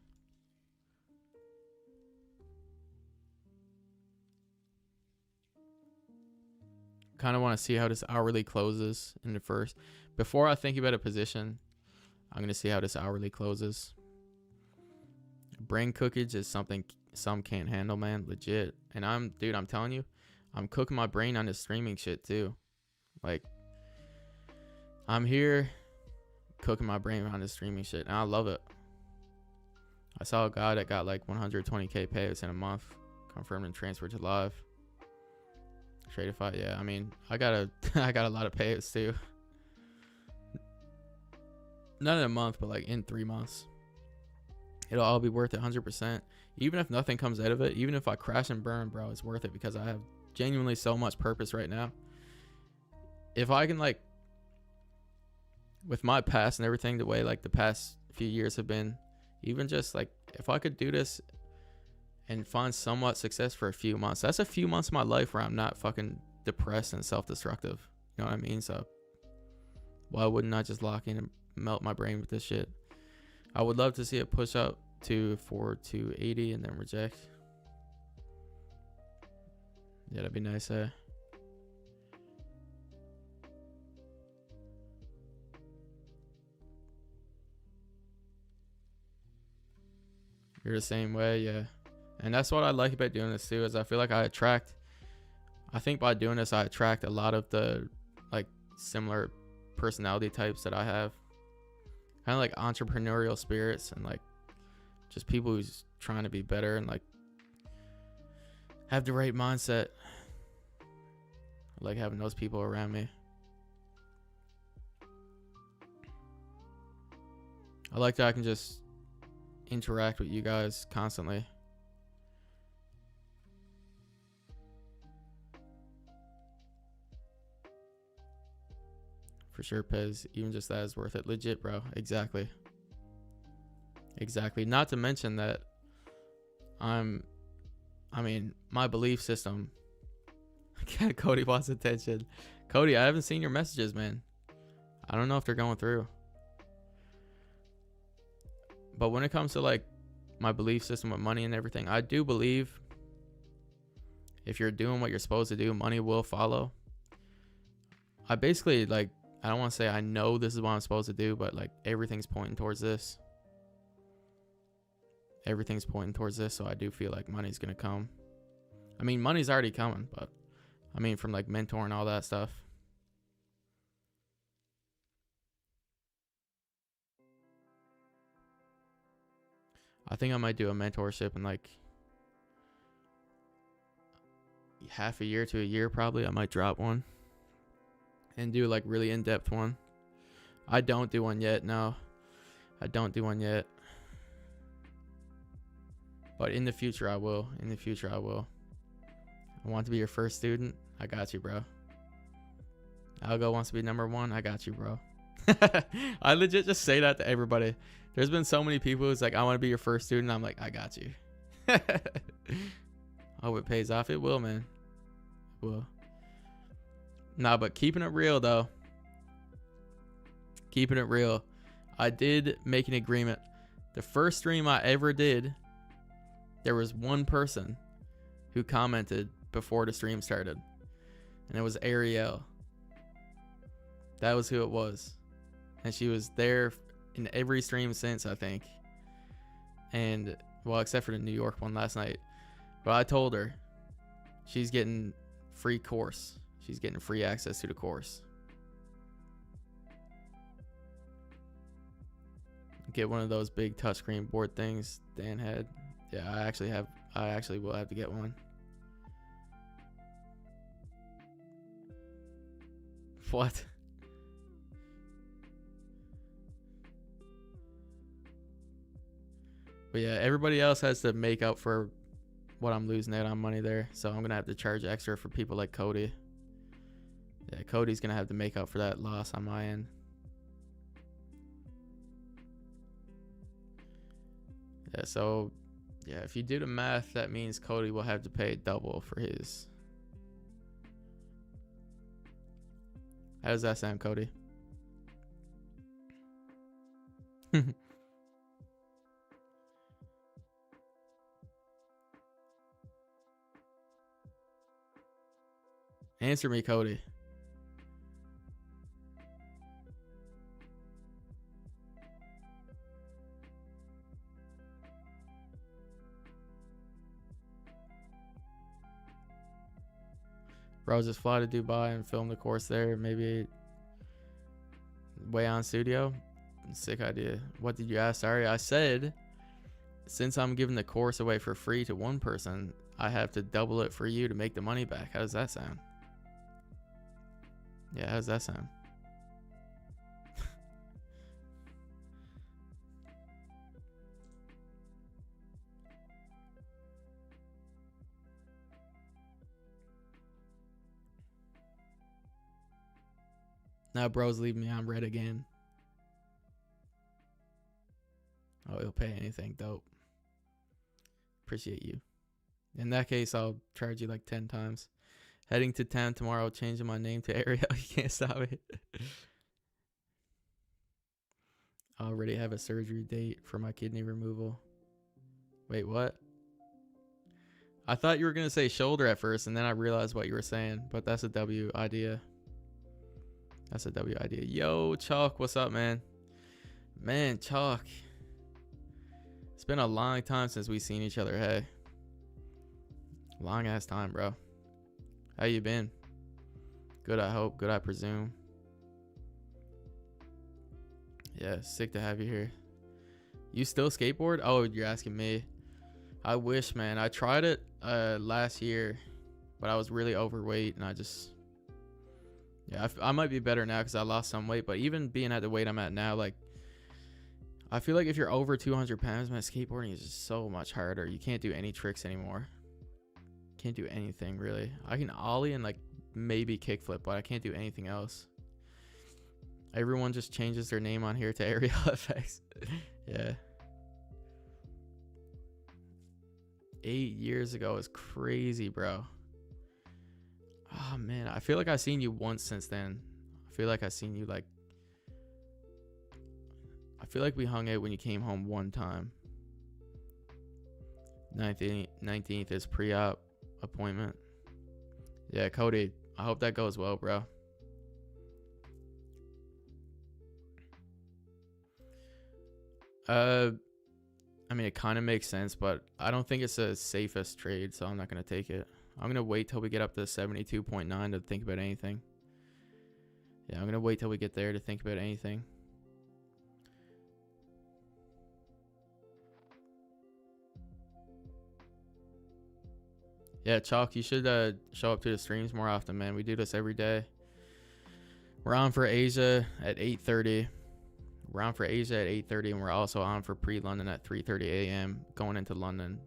Kind of want to see how this hourly closes in the first. Before I think about a position, I'm going to see how this hourly closes. Brain cookage is something some can't handle, man. Legit. And I'm telling you, I'm cooking my brain on this streaming shit too. Like, I'm here cooking my brain on this streaming shit, and I love it. I saw a guy that got like 120k payouts in a month, confirmed and transferred to live. Tradify, yeah. I mean, I got a lot of payouts too. Not in a month, but like in 3 months. It'll all be worth it 100%. Even if nothing comes out of it, even if I crash and burn, bro, it's worth it because I have genuinely so much purpose right now. If I can, like, with my past and everything, the way like the past few years have been, even just like if I could do this and find somewhat success for a few months, that's a few months of my life where I'm not fucking depressed and self-destructive. You know what I mean? So why wouldn't I just lock in and melt my brain with this shit? I would love to see it push up to 4,280 and then reject. Yeah, that'd be nice. You're the same way, yeah. And that's what I like about doing this too, is I feel like I think by doing this I attract a lot of the like similar personality types that I have. Kind of like entrepreneurial spirits and like just people who's trying to be better and like have the right mindset. I like having those people around me. I like that I can just interact with you guys constantly. For sure, Pez. Even just that is worth it. Legit, bro. Exactly. Not to mention that my belief system. Cody wants attention. Cody, I haven't seen your messages, man. I don't know if they're going through. But when it comes to like my belief system with money and everything, I do believe if you're doing what you're supposed to do, money will follow. I basically like, I don't want to say I know this is what I'm supposed to do, but like everything's pointing towards this. Everything's pointing towards this, so I do feel like money's going to come. I mean, money's already coming, but I mean from like mentor and all that stuff. I think I might do a mentorship in like half a year to a year probably. I might drop one and do like really in-depth one. I don't do one yet. No, I don't do one yet. But in the future, I will. I want to be your first student. I got you, bro. Algo wants to be number 1. I got you, bro. I legit just say that to everybody. There's been so many people who's like, I want to be your first student. I'm like, I got you. I hope it pays off. It will, man. It will. Nah, but keeping it real, though. Keeping it real. I did make an agreement. The first stream I ever did, there was one person who commented before the stream started. And it was Ariel. That was who it was. And she was there in every stream since, I think. And, well, except for the New York one last night. But I told her she's getting free course. She's getting free access to the course. Get one of those big touchscreen board things Dan had. Yeah, I actually will have to get one. What? But yeah, everybody else has to make up for what I'm losing out on money there. So I'm going to have to charge extra for people like Cody. Yeah, Cody's going to have to make up for that loss on my end. Yeah, so yeah, if you do the math, that means Cody will have to pay double for his. How does that sound, Cody? Answer me, Cody. Bro, just fly to Dubai and film the course there. Maybe Way On Studio. Sick idea. What did you ask? Sorry, I said since I'm giving the course away for free to one person, I have to double it for you to make the money back. How does that sound? Yeah, how does that sound? Now bro's leaving me on red again. Oh, he'll pay anything. Dope. Appreciate you. In that case, I'll charge you like 10 times. Heading to town tomorrow, changing my name to Ariel. You can't stop it. I already have a surgery date for my kidney removal. Wait, what? I thought you were going to say shoulder at first, and then I realized what you were saying. But that's a W idea. That's a W idea. Yo, Chalk, what's up, man? Man, Chalk. It's been a long time since we seen each other, hey. Long ass time, bro. How you been? Good, I hope. Good, I presume. Yeah, sick to have you here. You still skateboard? Oh, you're asking me. I wish, man. I tried it last year, but I was really overweight, and I just... Yeah, I might be better now because I lost some weight, but even being at the weight I'm at now, like, I feel like if you're over 200 pounds, man, skateboarding is just so much harder. You can't do any tricks anymore. Can't do anything, really. I can ollie and, like, maybe kickflip, but I can't do anything else. Everyone just changes their name on here to Ariel FX. Yeah. 8 years ago is crazy, bro. Oh, man. I feel like I've seen you once since then. I feel like I've seen you, like... I feel like we hung out when you came home one time. 19th is pre-op appointment. Yeah, Cody, I hope that goes well, bro. I mean, it kind of makes sense, but I don't think it's the safest trade, so I'm not going to take it. I'm going to wait till we get up to 72.9 to think about anything. Yeah, I'm going to wait till we get there to think about anything. Yeah, Chalk, you should show up to the streams more often, man. We do this every day. We're on for Asia at 8:30. We're on for Asia at 8:30, and we're also on for pre-London at 3:30 a.m. going into London,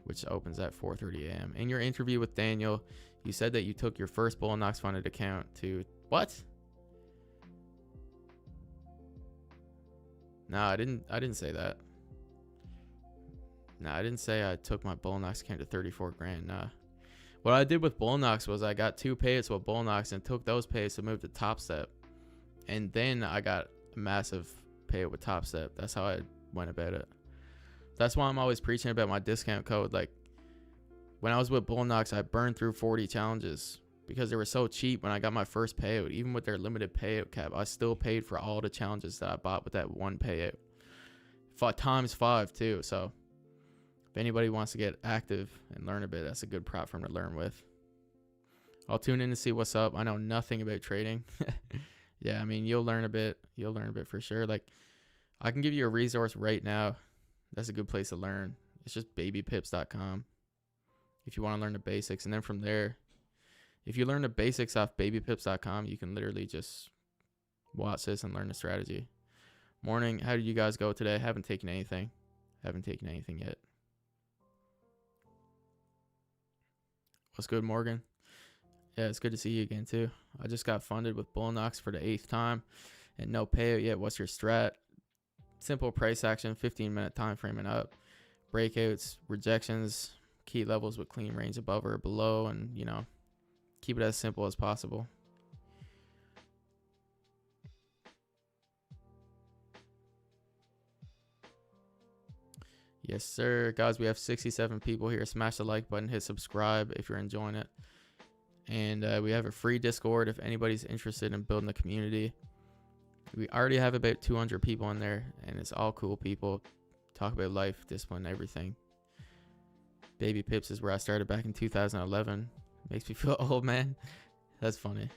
which opens at 4:30 a.m. In your interview with Daniel, you said that you took your first Bullnox funded account to... What? No, I didn't say that. No, I didn't say I took my Bullnox account to 34 grand. Nah. What I did with Bullnox was I got 2 payouts with Bullnox and took those payouts to move to Top Step. And then I got a massive payout with Top Step. That's how I went about it. That's why I'm always preaching about my discount code. Like, when I was with Bullnox, I burned through 40 challenges because they were so cheap when I got my first payout. Even with their limited payout cap, I still paid for all the challenges that I bought with that one payout. Times 5 too, so... If anybody wants to get active and learn a bit, that's a good prop for them to learn with. I'll tune in to see what's up. I know nothing about trading. Yeah, I mean, you'll learn a bit. You'll learn a bit for sure. Like, I can give you a resource right now. That's a good place to learn. It's just babypips.com if you want to learn the basics. And then from there, if you learn the basics off babypips.com, you can literally just watch this and learn the strategy. Morning, how did you guys go today? Haven't taken anything. Haven't taken anything yet. What's good, Morgan? Yeah, it's good to see you again, too. I just got funded with Bullnox for the 8th time and no payout yet. What's your strat? Simple price action, 15-minute time frame and up. Breakouts, rejections, key levels with clean range above or below, and, you know, keep it as simple as possible. Yes, sir. Guys, we have 67 people here. Smash the like button, hit subscribe if you're enjoying it. And we have a free Discord if anybody's interested in building a community. We already have about 200 people in there, and it's all cool people. Talk about life, discipline, everything. Baby Pips is where I started back in 2011. Makes me feel old, man. That's funny.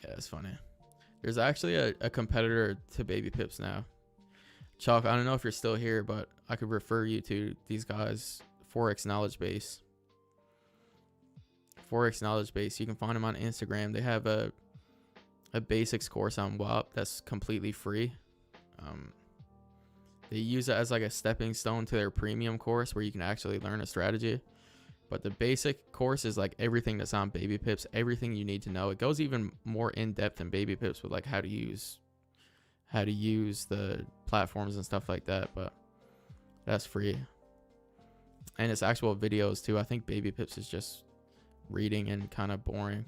Yeah, it's funny. There's actually a competitor to Baby Pips now. Chalk, I don't know if you're still here, but I could refer you to these guys, Forex Knowledge Base. Forex Knowledge Base. You can find them on Instagram. They have a basics course on WAP that's completely free. They use it as like a stepping stone to their premium course where you can actually learn a strategy. But the basic course is like everything that's on Baby Pips, everything you need to know. It goes even more in depth than Baby Pips with like how to use the platforms and stuff like that. But that's free, and it's actual videos too. I think Baby Pips is just reading and kind of boring.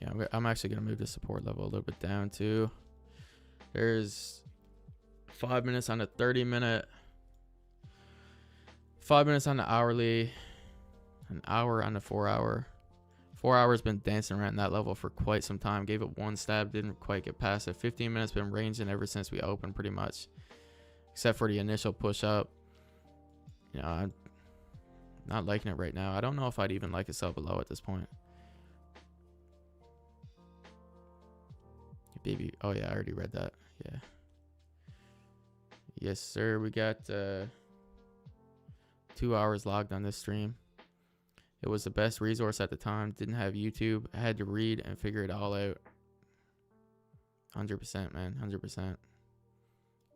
Yeah, I'm actually gonna move the support level a little bit down too. There's 5 minutes on the 30-minute, 5 minutes on the hourly, an hour on the 4-hour. 4 hours been dancing around that level for quite some time. Gave it one stab, didn't quite get past it. 15 minutes been ranging ever since we opened, pretty much, except for the initial push up. You know, I'm not liking it right now. I don't know if I'd even like it sell below at this point. Baby, oh yeah, I already read that. Yeah. Yes, sir. We got 2 hours logged on this stream. It was the best resource at the time. Didn't have YouTube. I had to read and figure it all out. 100%, man. 100%.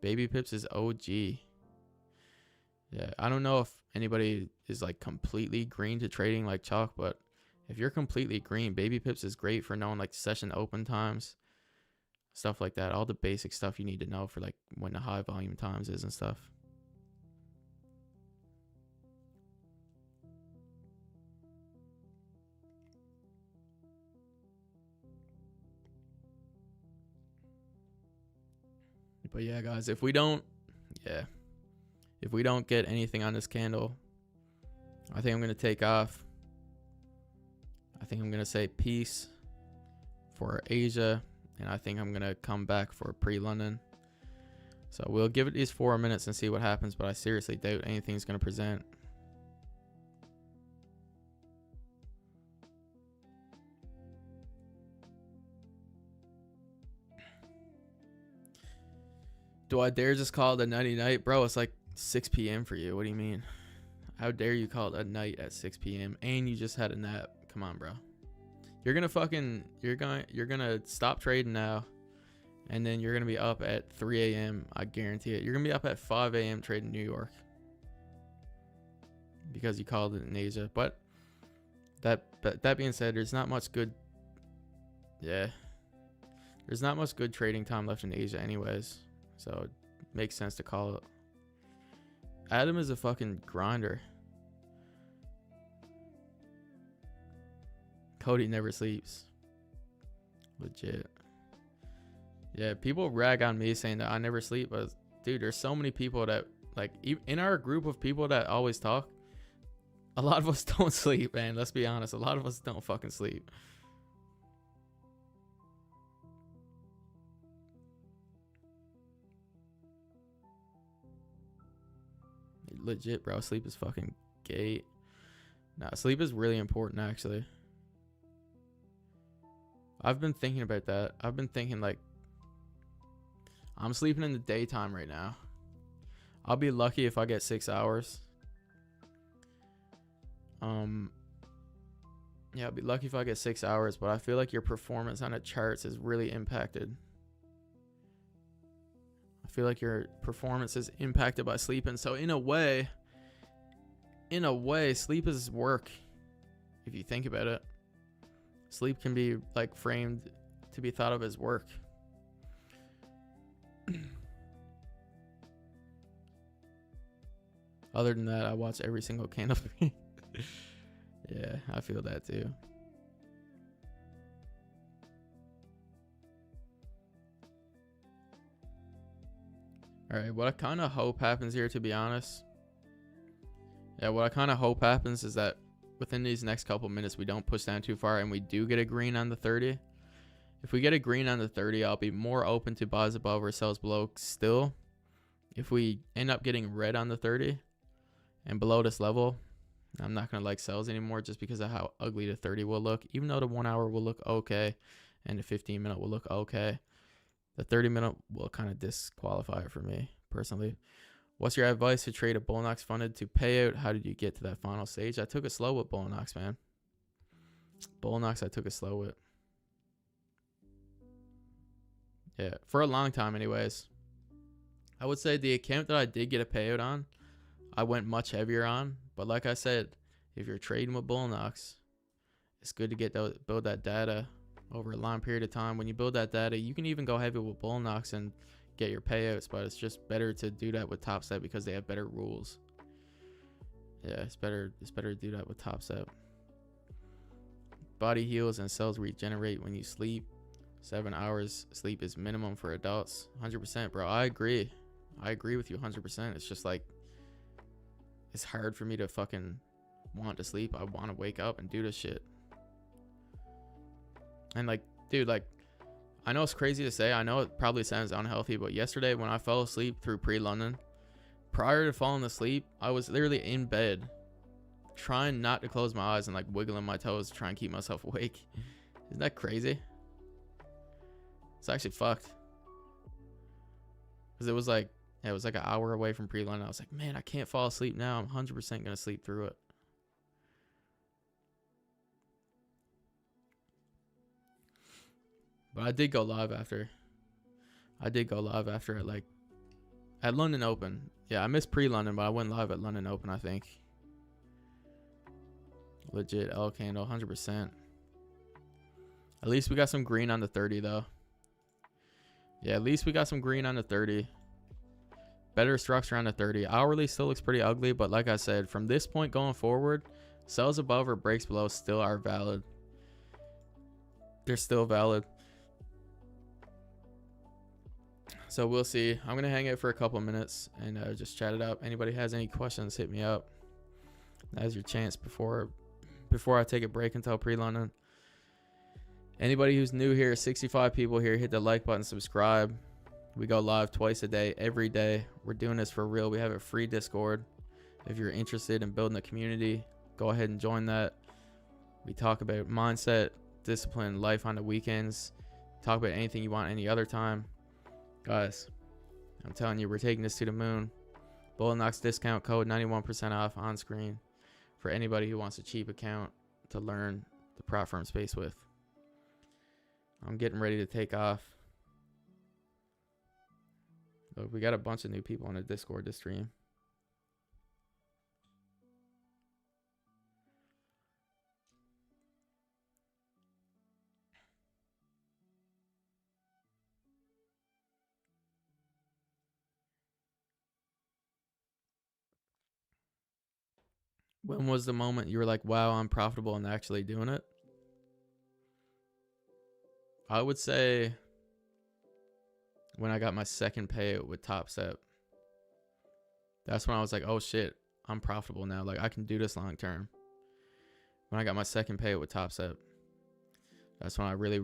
Baby Pips is OG. Yeah, I don't know if anybody is like completely green to trading like Chalk, but if you're completely green, Baby Pips is great for knowing like session open times. Stuff like that, all the basic stuff you need to know for like when the high volume times is and stuff. But yeah, guys, if we don't get anything on this candle, I think I'm gonna take off. I think I'm gonna say peace for Asia. And I think I'm going to come back for pre-London. So we'll give it these 4 minutes and see what happens. But I seriously doubt anything's going to present. Do I dare just call it a nighty night? Bro, it's like 6 p.m. for you. What do you mean? How dare you call it a night at 6 p.m. and you just had a nap? Come on, bro. You're gonna stop trading now, and then you're gonna be up at 3 a.m. I guarantee it. You're gonna be up at 5 a.m. trading New York because you called it in Asia. But that being said, there's not much good. Yeah, there's not much good trading time left in Asia, anyways. So it makes sense to call it. Adam is a fucking grinder. Cody never sleeps. Legit. Yeah, people rag on me saying that I never sleep, but dude, there's so many people that like in our group of people that always talk. A lot of us don't sleep, man. Let's be honest. A lot of us don't fucking sleep. Legit, bro. Sleep is fucking gay. Nah, sleep is really important, actually. I've been thinking about that. I've been thinking like I'm sleeping in the daytime right now. I'll be lucky if I get 6 hours. Yeah, I'll be lucky if I get 6 hours, but I feel like your performance on the charts is really impacted. I feel like your performance is impacted by sleeping. So in a way, sleep is work. If you think about it, sleep can be like framed to be thought of as work. Other than that, I watch every single candle. Yeah, I feel that too. All right, what I kind of hope happens here, to be honest. Yeah, what I kind of hope happens is that within these next couple minutes we don't push down too far and we do get a green on the 30. If we get a green on the 30, I'll be more open to buys above or sells below still. If we end up getting red on the 30 and below this level, I'm not going to like sells anymore just because of how ugly the 30 will look. Even though the 1 hour will look okay and the 15 minute will look okay, the 30 minute will kind of disqualify it for me personally. What's your advice to trade a Bullnox funded to payout? How did you get to that final stage? I took it slow with Bullnox, man. Bullnox, I took it slow with. Yeah, for a long time anyways. I would say the account that I did get a payout on, I went much heavier on. But like I said, if you're trading with Bullnox, it's good to build that data over a long period of time. When you build that data, you can even go heavy with Bullnox and get your payouts, but it's just better to do that with Topstep because they have better rules. Yeah, it's better to do that with Topstep. Body heals and cells regenerate when you sleep. 7 hours sleep is minimum for adults. 100%, bro. I agree with you 100%. It's just like, it's hard for me to fucking want to sleep. I want to wake up and do this shit. And like, dude, like, I know it's crazy to say. I know it probably sounds unhealthy, but yesterday when I fell asleep through pre-London, prior to falling asleep, I was literally in bed trying not to close my eyes and like wiggling my toes to try and keep myself awake. Isn't that crazy? It's actually fucked. Because it was like an hour away from pre-London. I was like, man, I can't fall asleep now. I'm 100% going to sleep through it. But I did go live after. At London Open. Yeah, I missed pre-London, but I went live at London Open, I think. Legit L candle, 100%. At least we got some green on the 30, though. Yeah, at least we got some green on the 30. Better structure on the 30. Hourly still looks pretty ugly, but like I said, from this point going forward, sells above or breaks below still are valid. They're still valid. So we'll see. I'm going to hang out for a couple minutes and just chat it up. Anybody has any questions, hit me up. That's your chance before I take a break until pre-London. Anybody who's new here, 65 people here, hit the like button, subscribe. We go live twice a day, every day. We're doing this for real. We have a free Discord. If you're interested in building a community, go ahead and join that. We talk about mindset, discipline, life on the weekends. Talk about anything you want any other time. Guys, I'm telling you, we're taking this to the moon. Bullnox discount code 91% off on screen for anybody who wants a cheap account to learn the prop firm space with. I'm getting ready to take off. Look, we got a bunch of new people on the Discord this stream. When was the moment you were like, wow, I'm profitable and actually doing it? I would say when I got my second payout with Topstep. That's when I was like, oh shit, I'm profitable now. Like, I can do this long term. When I got my second payout with Topstep, that's when I really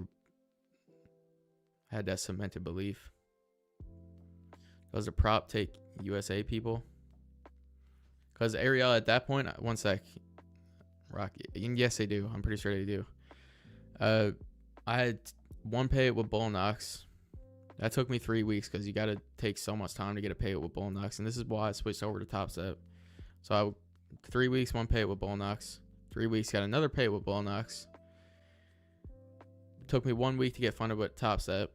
had that cemented belief. Does the prop take USA people? Because Ariel at that point, one sec, Rocky, yes they do. I'm pretty sure they do. I had one payout with Bullnox. That took me 3 weeks because you got to take so much time to get a payout with Bullnox, and this is why I switched over to Topstep. So 3 weeks, one payout with Bullnox. 3 weeks, got another payout with Bullnox. Took me 1 week to get funded with Topstep.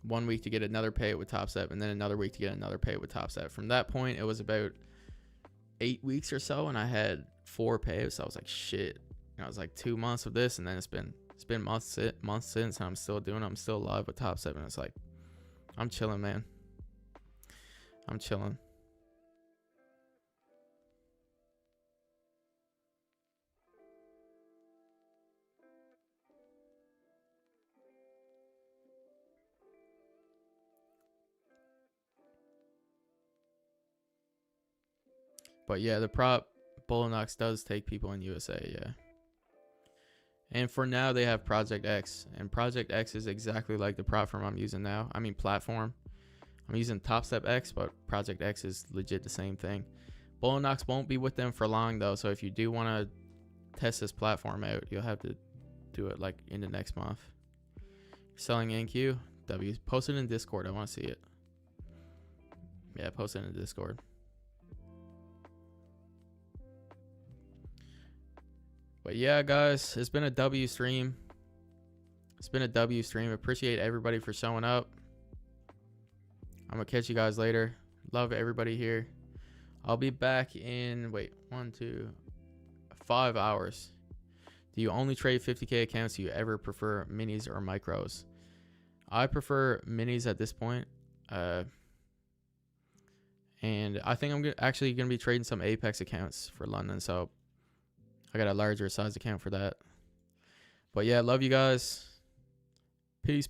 1 week to get another payout with Topstep, and then another week to get another payout with Topstep. From that point, it was about 8 weeks or so, and I had 4 payouts. So I was like, shit. And I was like 2 months of this, and then it's been months since, and I'm still doing it. I'm still live with Topstep, and it's like, I'm chilling, man. I'm chilling. But yeah, the prop Bullinox does take people in USA, yeah. And for now, they have Project X. And Project X is exactly like the platform I'm using now. I mean, platform. I'm using TopStep X, but Project X is legit the same thing. Bullinox won't be with them for long, though. So if you do want to test this platform out, you'll have to do it like in the next month. Selling NQ. W. Post it in Discord. I want to see it. Yeah, post it in Discord. But yeah, guys, it's been a W stream. Appreciate everybody for showing up. I'm going to catch you guys later. Love everybody here. I'll be back in, 5 hours. Do you only trade 50K accounts? Do you ever prefer minis or micros? I prefer minis at this point. And I think I'm actually going to be trading some Apex accounts for London. So I got a larger size account for that. But yeah, love you guys. Peace.